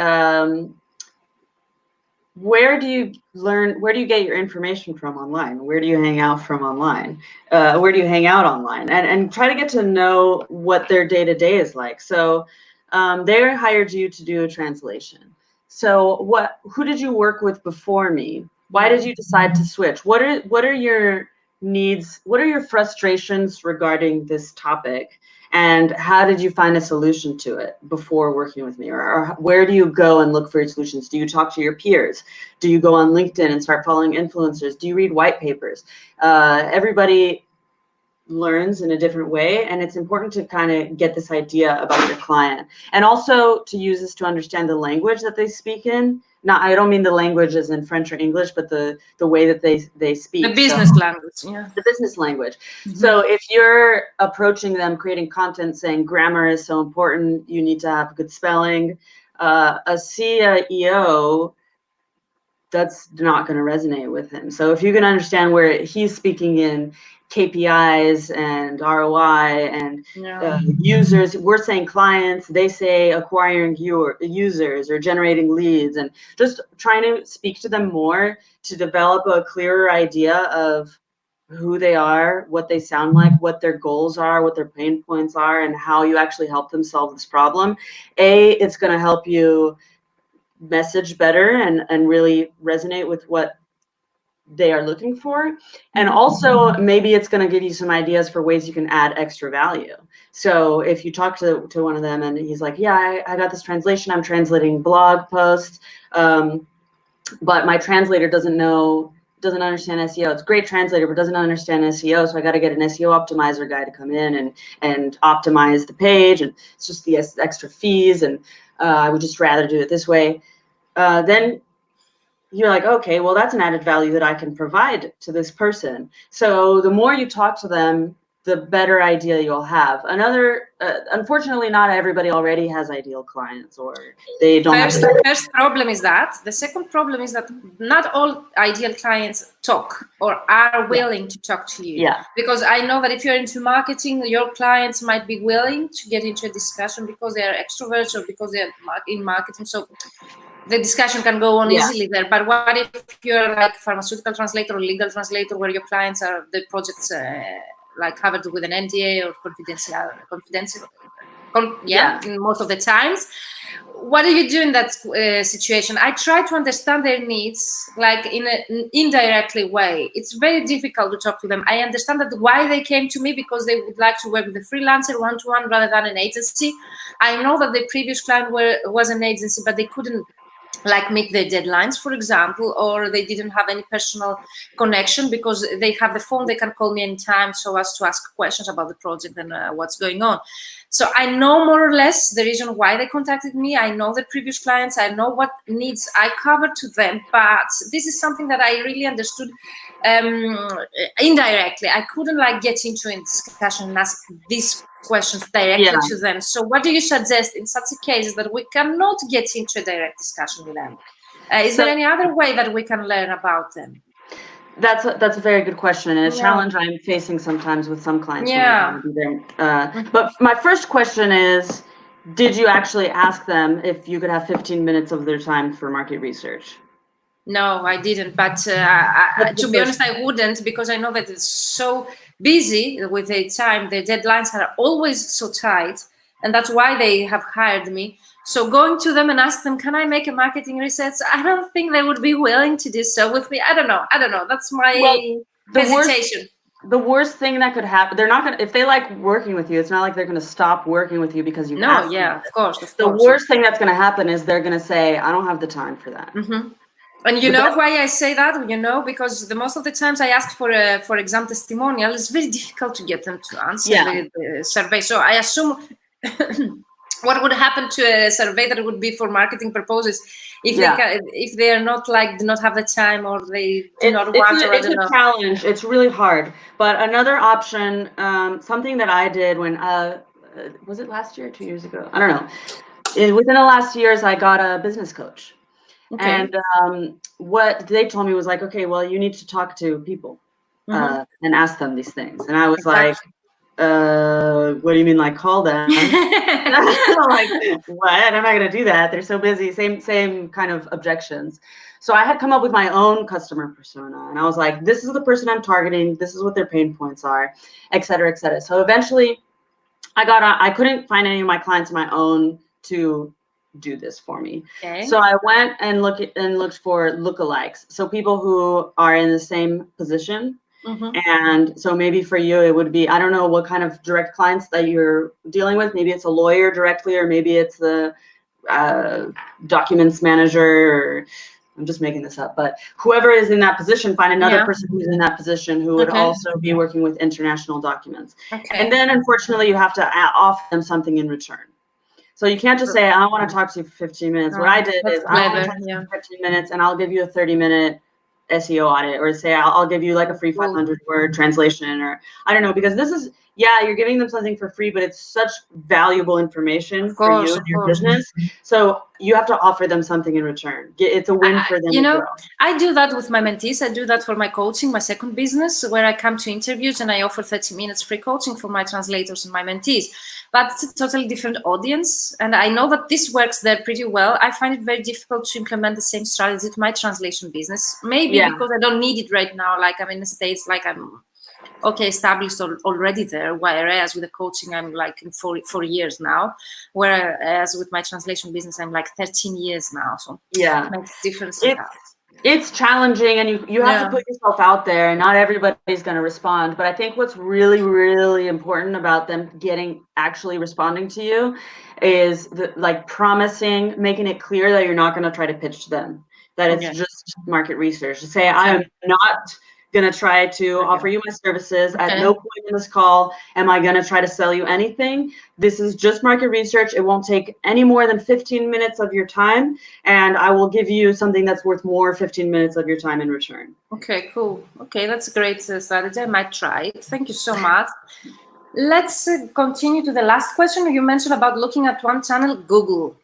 where do you learn, where do you get your information from online? Where do you hang out from online? Where do you hang out online? And try to get to know what their day-to-day is like. So they hired you to do a translation. So who did you work with before me? Why did you decide to switch? What are your needs? What are your frustrations regarding this topic? And how did you find a solution to it before working with me? Or where do you go and look for your solutions? Do you talk to your peers? Do you go on LinkedIn and start following influencers? Do you read white papers? Everybody learns in a different way, and it's important to kind of get this idea about your client, and also to use this to understand the language that they speak in. Not, I don't mean the language as in French or English, but the way that they speak. The business language, yeah. The business language. So if you're approaching them, creating content saying grammar is so important, you need to have good spelling, a CEO, that's not going to resonate with him. So if you can understand where he's speaking in KPIs and ROI and users, we're saying clients, they say acquiring users or generating leads, and just trying to speak to them more to develop a clearer idea of who they are, what they sound like, what their goals are, what their pain points are, and how you actually help them solve this problem. It's going to help you message better and really resonate with what they are looking for. And also maybe it's going to give you some ideas for ways you can add extra value. So if you talk to one of them and he's like, yeah, I got this translation, I'm translating blog posts, but my translator doesn't understand SEO. It's a great translator, but doesn't understand SEO. So I got to get an SEO optimizer guy to come in and optimize the page. And it's just the extra fees. And I would just rather do it this way. Then you're like, okay, well, that's an added value that I can provide to this person. So the more you talk to them, the better idea you'll have. Unfortunately, not everybody already has ideal clients, or they don't have. The first problem is that. The second problem is that not all ideal clients talk or are willing to talk to you. Yeah. Because I know that if you're into marketing, your clients might be willing to get into a discussion because they are extroverts or because they're in marketing. So the discussion can go on easily there. But what if you're like pharmaceutical translator or legal translator, where your clients are the projects like covered with an NDA or confidential, most of the times. What do you do in that situation? I try to understand their needs, like in an indirectly way. It's very difficult to talk to them. I understand that why they came to me, because they would like to work with a freelancer one-to-one rather than an agency. I know that the previous client was an agency, but they couldn't like meet their deadlines, for example, or they didn't have any personal connection because they have the phone, they can call me anytime so as to ask questions about the project and what's going on. So I know more or less the reason why they contacted me. I know the previous clients, I know what needs I covered to them, but this is something that I really understood indirectly. I couldn't like get into a discussion and ask these questions directly to them. So what do you suggest in such a case that we cannot get into a direct discussion with them? Is there any other way that we can learn about them? That's a very good question, and a challenge I'm facing sometimes with some clients. But my first question is, did you actually ask them if you could have 15 minutes of their time for market research? No, I didn't. But to be honest, I wouldn't, because I know that it's so busy with their time. Their deadlines are always so tight, and that's why they have hired me. So going to them and ask them, can I make a marketing research? I don't think they would be willing to do so with me. I don't know. That's my hesitation. The worst thing that could happen, they're not going to, if they like working with you, it's not like they're going to stop working with you because you asked them. Of course. The worst thing that's going to happen is they're going to say, I don't have the time for that. And you know why I say that? Because most of the times I ask for exam testimonial, it's very difficult to get them to answer the survey. So I assume what would happen to a survey that would be for marketing purposes if they are not do not have the time, or they do not want to. It's a challenge. It's really hard. But another option, something that I did when was it last year or 2 years ago? I don't know. Within the last years, I got a business coach. Okay. And what they told me was like, okay, well, you need to talk to people and ask them these things. And I was like, What do you mean, like call them? Like, what? I'm not gonna do that. They're so busy. Same kind of objections. So I had come up with my own customer persona, and I was like, this is the person I'm targeting. This is what their pain points are, et cetera, et cetera. So eventually I couldn't find any of my clients of my own to do this for me. Okay. So I went and looked for lookalikes. So people who are in the same position. And so maybe for you, it would be, I don't know what kind of direct clients that you're dealing with. Maybe it's a lawyer directly, or maybe it's the documents manager, or I'm just making this up, but whoever is in that position, find another person who's in that position who would also be working with international documents. And then unfortunately you have to offer them something in return. So you can't just say, I want to talk to you for 15 minutes. What I did is I want to talk to you for 15 minutes and I'll give you a 30-minute SEO audit, or say I'll give you like a free 500-word translation, or I don't know, because this is, yeah, you're giving them something for free, but it's such valuable information for you and your business. So you have to offer them something in return. It's a win for them. You know, I do that with my mentees. I do that for my coaching, my second business, where I come to interviews and I offer 30 minutes free coaching for my translators and my mentees. But it's a totally different audience. And I know that this works there pretty well. I find it very difficult to implement the same strategy to my translation business. Maybe because I don't need it right now. Like I'm in the States, like I'm established already there. Whereas with the coaching, I'm like in 4 years now. Whereas with my translation business, I'm like 13 years now. So yeah, it makes a difference. It's challenging, and you have to put yourself out there, and not everybody's going to respond. But I think what's really, really important about them actually responding to you is like promising, making it clear that you're not going to try to pitch them, that it's just market research. To say, I am not going to try to offer you my services. At no point in this call am I going to try to sell you anything. This is just market research. It won't take any more than 15 minutes of your time, and I will give you something that's worth more 15 minutes of your time in return. Okay, cool. Okay, that's a great strategy. I might try it. Thank you so much. Let's continue to the last question. You mentioned about looking at one channel, Google.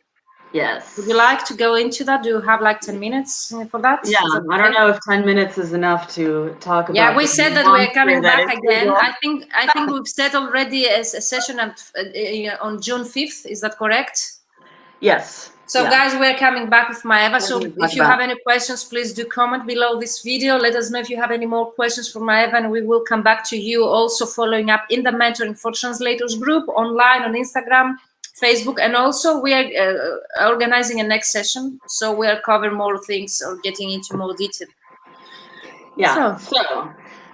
Yes. Would you like to go into that? Do you have like 10 minutes for that? Yeah, I don't know if 10 minutes is enough to talk about. Yeah, we said that we're coming back again. I think we've set already a session on June 5th. Is that correct? Yes. So guys, we're coming back with Maeva. So if you have any questions, please do comment below this video. Let us know if you have any more questions for Maeva, and we will come back to you. Also following up in the Mentoring for Translators group, online on Instagram, Facebook, and also we are organizing a next session. So we'll cover more things or getting into more detail. Yeah, so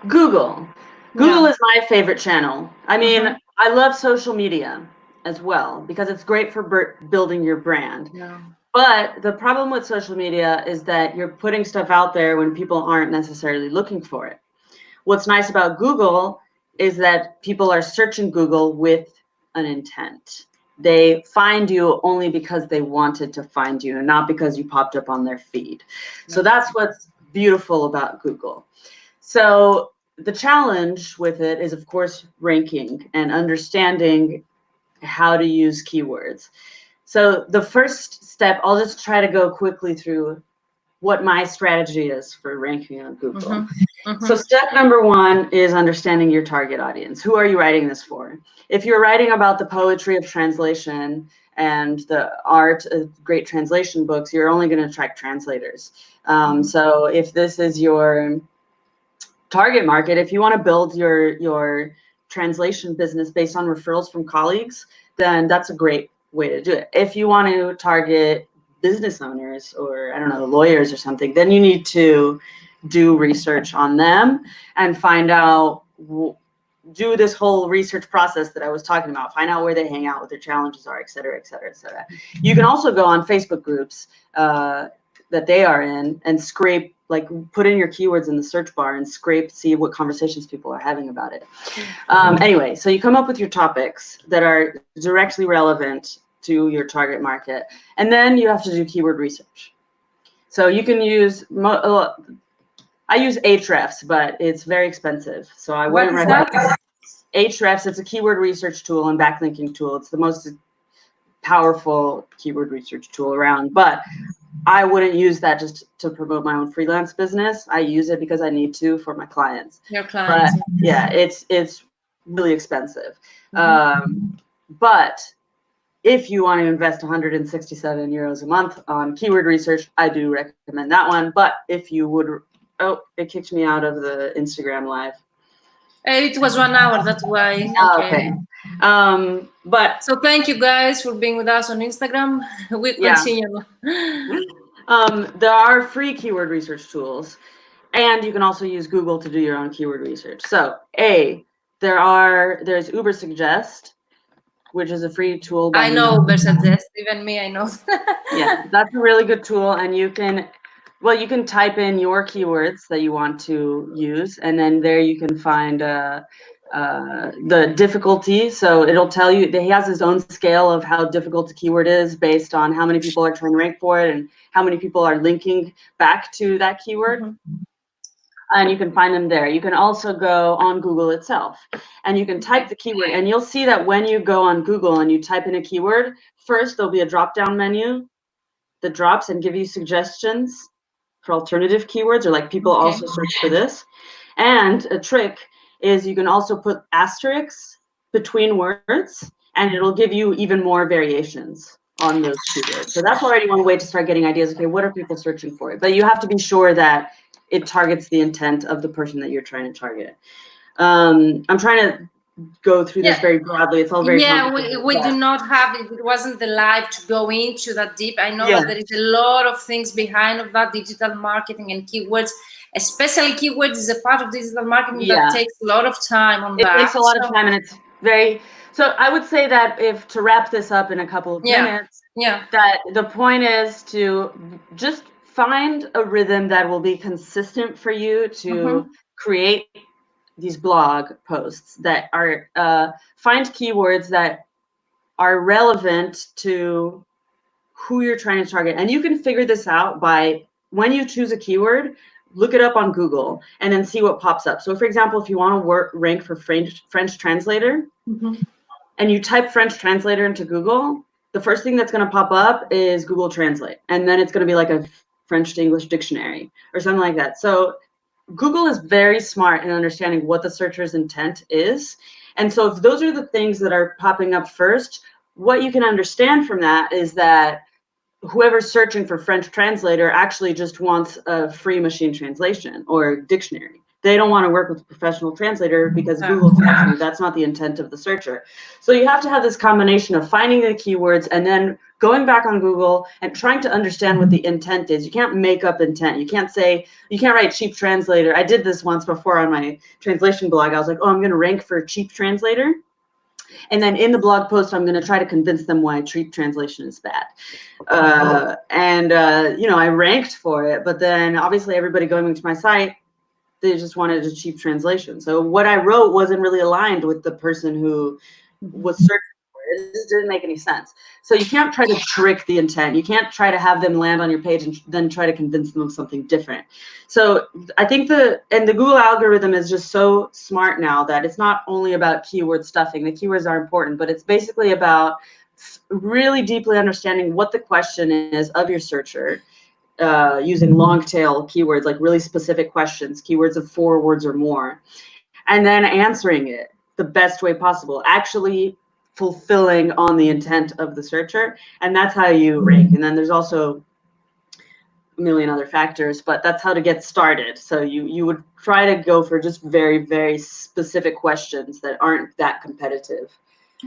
Google. Google is my favorite channel. I mean, I love social media as well because it's great for building your brand. Yeah. But the problem with social media is that you're putting stuff out there when people aren't necessarily looking for it. What's nice about Google is that people are searching Google with an intent. They find you only because they wanted to find you, not because you popped up on their feed. So that's what's beautiful about Google. So the challenge with it is, of course, ranking and understanding how to use keywords. So the first step, I'll just try to go quickly through what my strategy is for ranking on Google. So step number one is understanding your target audience. Who are you writing this for? If you're writing about the poetry of translation and the art of great translation books, you're only going to attract translators. So if this is your target market, if you want to build your translation business based on referrals from colleagues, then that's a great way to do it. If you want to target business owners or, I don't know, lawyers or something, then you need to do research on them and find out, do this whole research process that I was talking about, find out where they hang out, what their challenges are, et cetera, et cetera, et cetera. You can also go on Facebook groups that they are in and scrape, like put in your keywords in the search bar and scrape, see what conversations people are having about it. Anyway, so you come up with your topics that are directly relevant to your target market, and then you have to do keyword research. So you can use, I use Ahrefs, but it's very expensive. So I wouldn't recommend Ahrefs. It's a keyword research tool and backlinking tool. It's the most powerful keyword research tool around, but I wouldn't use that just to promote my own freelance business. I use it because I need to for my clients. Your clients. But yeah, it's really expensive. But if you want to invest 167 euros a month on keyword research, I do recommend that one. But if you would, oh, it kicked me out of the Instagram live. It was 1 hour, that's why. Okay. But so thank you guys for being with us on Instagram. We continue. There are free keyword research tools, and you can also use Google to do your own keyword research. So there's Ubersuggest, which is a free tool. I know Ubersuggest, even me, I know. Yeah, that's a really good tool, and you can type in your keywords that you want to use, and then there you can find the difficulty. So it'll tell you that he has his own scale of how difficult a keyword is based on how many people are trying to rank for it and how many people are linking back to that keyword. And you can find them there. You can also go on Google itself, and you can type the keyword, and you'll see that when you go on Google and you type in a keyword, first there'll be a drop-down menu that drops and give you suggestions for alternative keywords, or like people also search for this. And a trick is you can also put asterisks between words, and it'll give you even more variations on those keywords. So that's already one way to start getting ideas. Okay, what are people searching for? But you have to be sure that it targets the intent of the person that you're trying to target. I'm trying to go through this very broadly. It's all very complicated. We do not have it. It wasn't the live to go into that deep. I know that there is a lot of things behind of that, digital marketing and keywords. Especially keywords is a part of digital marketing that takes a lot of time on that. It takes a lot of time, and it's very. So I would say that to wrap this up in a couple of minutes, that the point is to just find a rhythm that will be consistent for you to create these blog posts that are find keywords that are relevant to who you're trying to target. And you can figure this out by, when you choose a keyword, look it up on Google and then see what pops up. So for example, if you want to rank for French translator, and you type French translator into Google, the first thing that's going to pop up is Google Translate. And then it's going to be like a French to English dictionary or something like that. So Google is very smart in understanding what the searcher's intent is. And so if those are the things that are popping up first, what you can understand from that is that whoever's searching for French translator actually just wants a free machine translation or dictionary. They don't want to work with a professional translator because Google tells you that's not the intent of the searcher. So you have to have this combination of finding the keywords and then going back on Google and trying to understand what the intent is. You can't make up intent. You can't write cheap translator. I did this once before on my translation blog. I was like, oh, I'm going to rank for cheap translator. And then in the blog post, I'm going to try to convince them why cheap translation is bad. I ranked for it, but then obviously everybody going to my site, they just wanted a cheap translation. So what I wrote wasn't really aligned with the person who was searching for it. It just didn't make any sense. So you can't try to trick the intent. You can't try to have them land on your page and then try to convince them of something different. So I think the Google algorithm is just so smart now that it's not only about keyword stuffing. The keywords are important, but it's basically about really deeply understanding what the question is of your searcher, using long tail keywords, like really specific questions, keywords of 4 words or more, and then answering it the best way possible, actually fulfilling on the intent of the searcher. And that's how you rank. And then there's also a million other factors, but that's how to get started. So you would try to go for just very, very specific questions that aren't that competitive.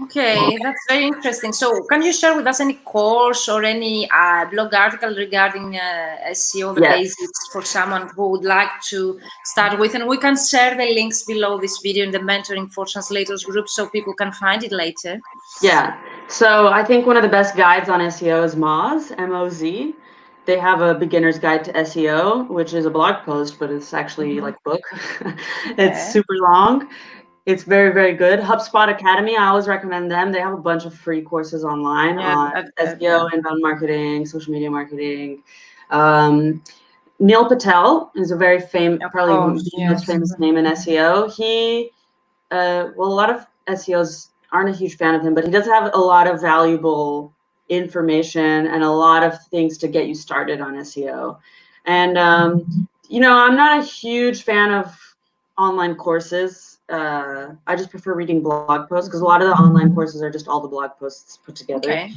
Okay, that's very interesting. So can you share with us any course or any blog article regarding SEO, the basics, for someone who would like to start with? And we can share the links below this video in the Mentoring for Translators group so people can find it later. Yeah, so I think one of the best guides on SEO is Moz, M-O-Z. They have a beginner's guide to SEO, which is a blog post, but it's actually like a book. It's super long. It's very, very good. HubSpot Academy, I always recommend them. They have a bunch of free courses online on SEO, inbound marketing, social media marketing. Neil Patel is a very famous, probably the most famous name in SEO. He, a lot of SEOs aren't a huge fan of him, but he does have a lot of valuable information and a lot of things to get you started on SEO. And, I'm not a huge fan of online courses. I just prefer reading blog posts because a lot of the online courses are just all the blog posts put together. Okay.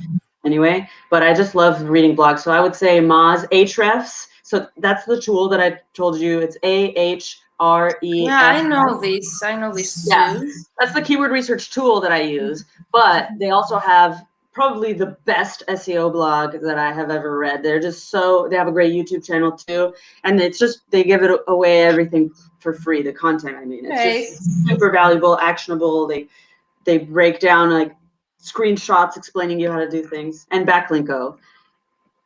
Anyway, but I just love reading blogs. So I would say Moz Ahrefs. So that's the tool that I told you. It's Ahrefs. Yeah, I know this. I know this Yeah, too. that's the keyword research tool that I use. But they also have probably the best SEO blog that I have ever read. They're just they have a great YouTube channel too. And it's just, they give it away everything for free, the content, I mean. It's just super valuable, actionable. They break down like screenshots explaining you how to do things. And Backlinko,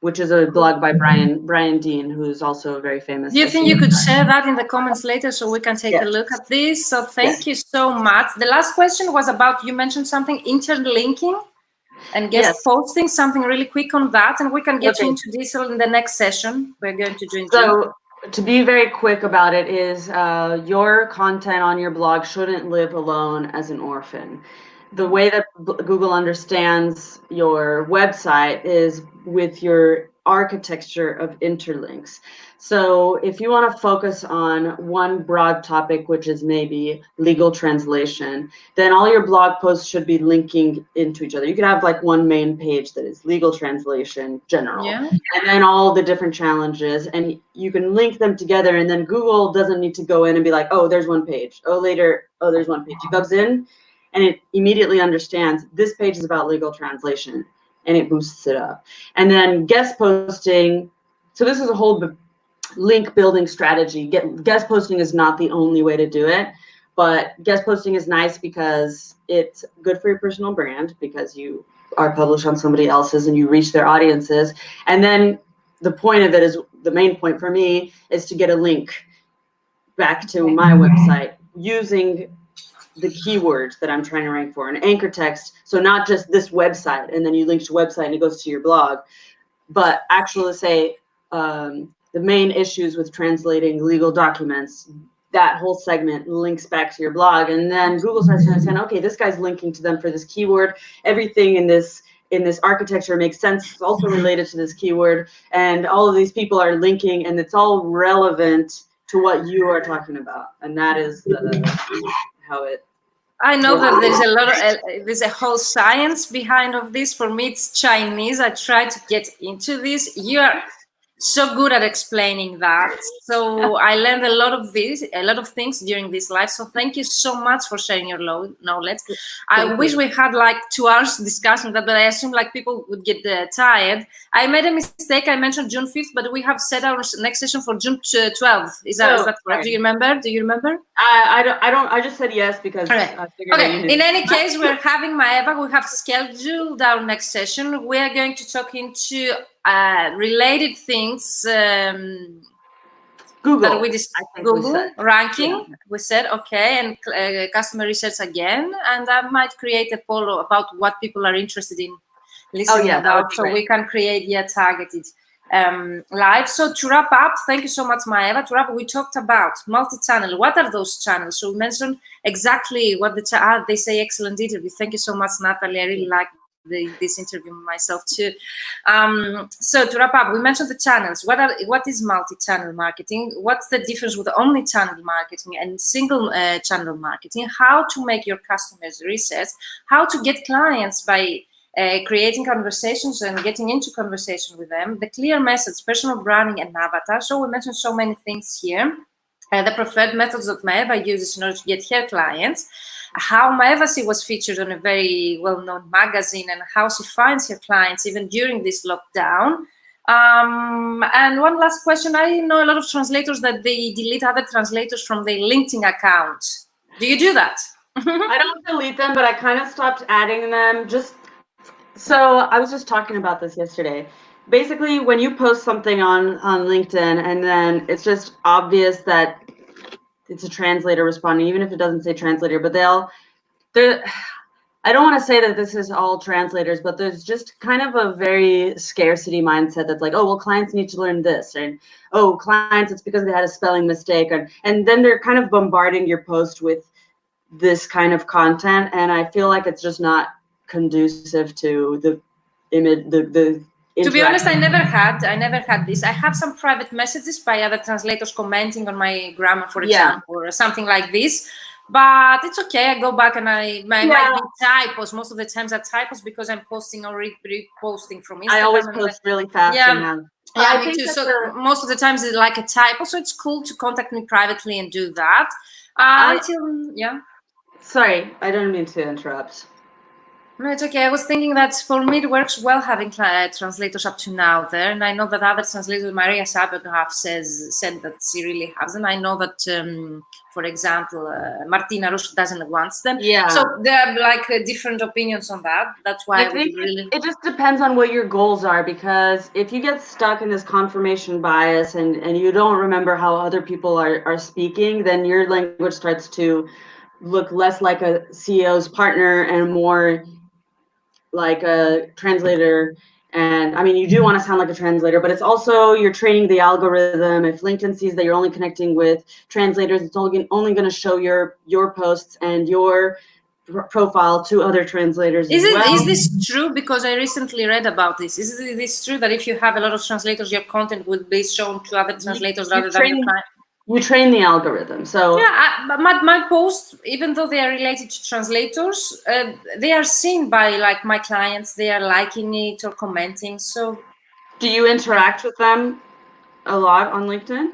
which is a blog by Brian Dean, who's also very famous. Do you think you could share that in the comments later so we can take a look at this? So thank you so much. The last question was about, you mentioned something, interlinking and guest posting, something really quick on that, and we can get into detail in the next session we're going to do in June. So to be very quick about it is your content on your blog shouldn't live alone as an orphan. The way that Google understands your website is with your architecture of interlinks. So if you want to focus on one broad topic, which is maybe legal translation, then all your blog posts should be linking into each other. You could have like one main page that is legal translation general, and then all the different challenges, and you can link them together, and then Google doesn't need to go in and be like, oh, there's one page. Oh, later, oh, there's one page. It goes in and it immediately understands this page is about legal translation, and it boosts it up. And then guest posting. So this is a whole link building strategy. Guest posting is not the only way to do it, but guest posting is nice because it's good for your personal brand, because you are published on somebody else's and you reach their audiences. And then the point of it is, the main point for me is to get a link back to my website using the keywords that I'm trying to rank for, an anchor text. So not just this website and then you link to website and it goes to your blog, but actually say the main issues with translating legal documents, that whole segment links back to your blog. And then Google starts to understand, okay, this guy's linking to them for this keyword. Everything in this architecture makes sense. It's also related to this keyword. And all of these people are linking, and it's all relevant to what you are talking about. And that is how it. I know that there's a lot of, there's a whole science behind of this. For me, it's Chinese. I try to get into this. You are so good at explaining that. So I learned a lot of things during this live. So thank you so much for sharing your knowledge. I wish we had like 2 hours discussing that, but I assume like people would get tired. I made a mistake. I mentioned June 5th, but we have set our next session for June 12th. Is that correct? Do you remember? I just said yes because I figured. Okay. In any case, we're having Maeva. We have scheduled our next session. We are going to talk into related things. Google. Google ranking. We said okay, and customer research again. And I might create a poll about what people are interested in listening about, so we can create targeted live. So to wrap up, thank you so much, Maeva. To wrap up, we talked about multi-channel. What are those channels? So we mentioned exactly what they say. Excellent interview. Thank you so much, Natalie. I really like this interview myself too. So to wrap up, we mentioned the channels. What is multi-channel marketing? What's the difference with omni-channel marketing and single channel marketing? How to make your customers research? How to get clients by creating conversations and getting into conversation with them, the clear message, personal branding, and avatar. So we mentioned so many things here. The preferred methods that Maeva uses in order to get her clients, how Maeva was featured on a very well-known magazine, and how she finds her clients even during this lockdown. And one last question. I know a lot of translators that they delete other translators from their LinkedIn account. Do you do that? I don't delete them, but I kind of stopped adding them. So I was just talking about this yesterday. Basically, when you post something on LinkedIn and then it's just obvious that it's a translator responding, even if it doesn't say translator, but I don't want to say that this is all translators, but there's just kind of a very scarcity mindset that's like, oh, well, clients need to learn this, and oh, clients, it's because they had a spelling mistake, and then they're kind of bombarding your post with this kind of content, and I feel like it's just not conducive to the image, to be honest, I never had this. I have some private messages by other translators commenting on my grammar, for example, or something like this. but it's okay. I go back and I might be typos. Most of the times are typos because I'm posting or reposting from Instagram. I always post really fast. Yeah, me too. So most of the times it's like a typo. So it's cool to contact me privately and do that. Sorry, I didn't mean to interrupt. No, it's okay. I was thinking that for me it works well having translators up to now there, and I know that other translators, Maria Saberg, have said that she really has them. I know that, for example, Martina Rush doesn't want them. Yeah. So there are like different opinions on that. That's why it just depends on what your goals are, because if you get stuck in this confirmation bias and you don't remember how other people are speaking, then your language starts to look less like a CEO's partner and more like a translator. And I mean, you do want to sound like a translator, but it's also, you're training the algorithm. If LinkedIn sees that you're only connecting with translators, it's only going to show your posts and your profile to other translators as well. Is this true? Because I recently read about this. Is this true that if you have a lot of translators, your content would be shown to other translators rather than your client? You train the algorithm. So yeah, my posts, even though they are related to translators, they are seen by like my clients. They are liking it or commenting. So do you interact with them a lot on LinkedIn?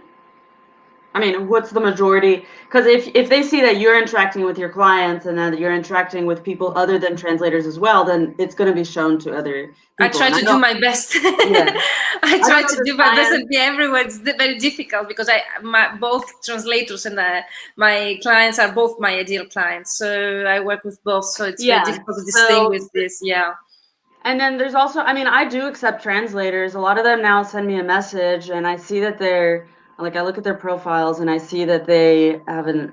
I mean, what's the majority? Because if they see that you're interacting with your clients and that you're interacting with people other than translators as well, then it's going to be shown to other people. I try to do my best. Yeah. I try to do my best and be everywhere. It's very difficult because both translators and my clients are both my ideal clients. So I work with both. So it's very difficult to distinguish this. Yeah. And then there's also, I mean, I do accept translators. A lot of them now send me a message and I see that they're, like, I look at their profiles and I see that they have an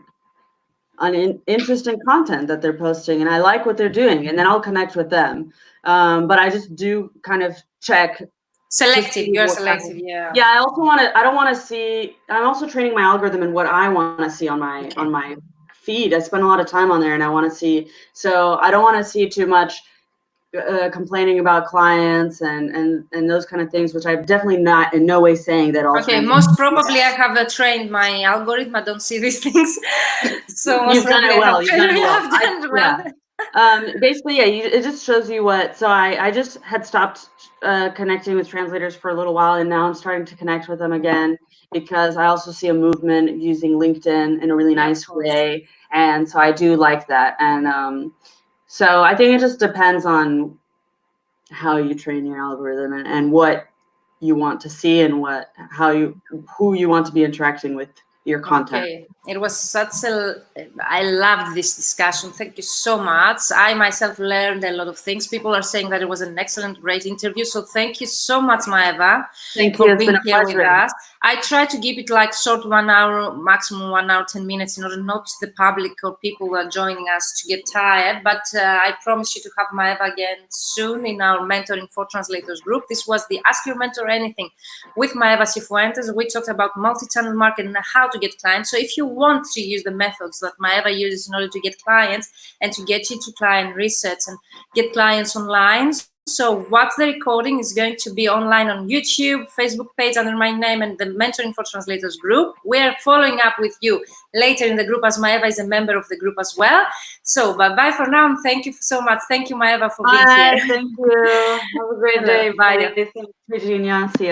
interesting content that they're posting and I like what they're doing, and then I'll connect with them. But I just do kind of check. Selective, you're selective, yeah. Yeah, I don't want to see, I'm also training my algorithm in what I want to see on my feed. I spend a lot of time on there and I want to see, so I don't want to see too much complaining about clients and those kind of things, which I'm definitely not in no way saying that all. Okay, most probably I have trained my algorithm. I don't see these things, so most probably I have done well. Basically, yeah, it just shows you what. So I just had stopped connecting with translators for a little while, and now I'm starting to connect with them again because I also see a movement using LinkedIn in a really nice way, and so I do like that. And so I think it just depends on how you train your algorithm and what you want to see and who you want to be interacting with your content. Okay, it was I loved this discussion. Thank you so much. I myself learned a lot of things. People are saying that it was an excellent, great interview. So thank you so much, Maeva, for being here with us. I try to keep it like short, 1 hour, maximum 1 hour, 10 minutes, in order not the public or people who are joining us to get tired. But I promise you to have Maeva again soon in our Mentoring for Translators group. This was the Ask Your Mentor Anything with Maeva Cifuentes. We talked about multi-channel marketing and how to get clients. So if you want to use the methods that Maeva uses in order to get clients and to get you to client research and get clients online, so watch the recording is going to be online on YouTube, Facebook page under my name, and the Mentoring for Translators group. We're following up with you later in the group, as Maeva is a member of the group as well. So bye-bye for now, and thank you so much. Thank you, Maeva, for being here. Thank you. Have a great day. Bye. Virginia. See you.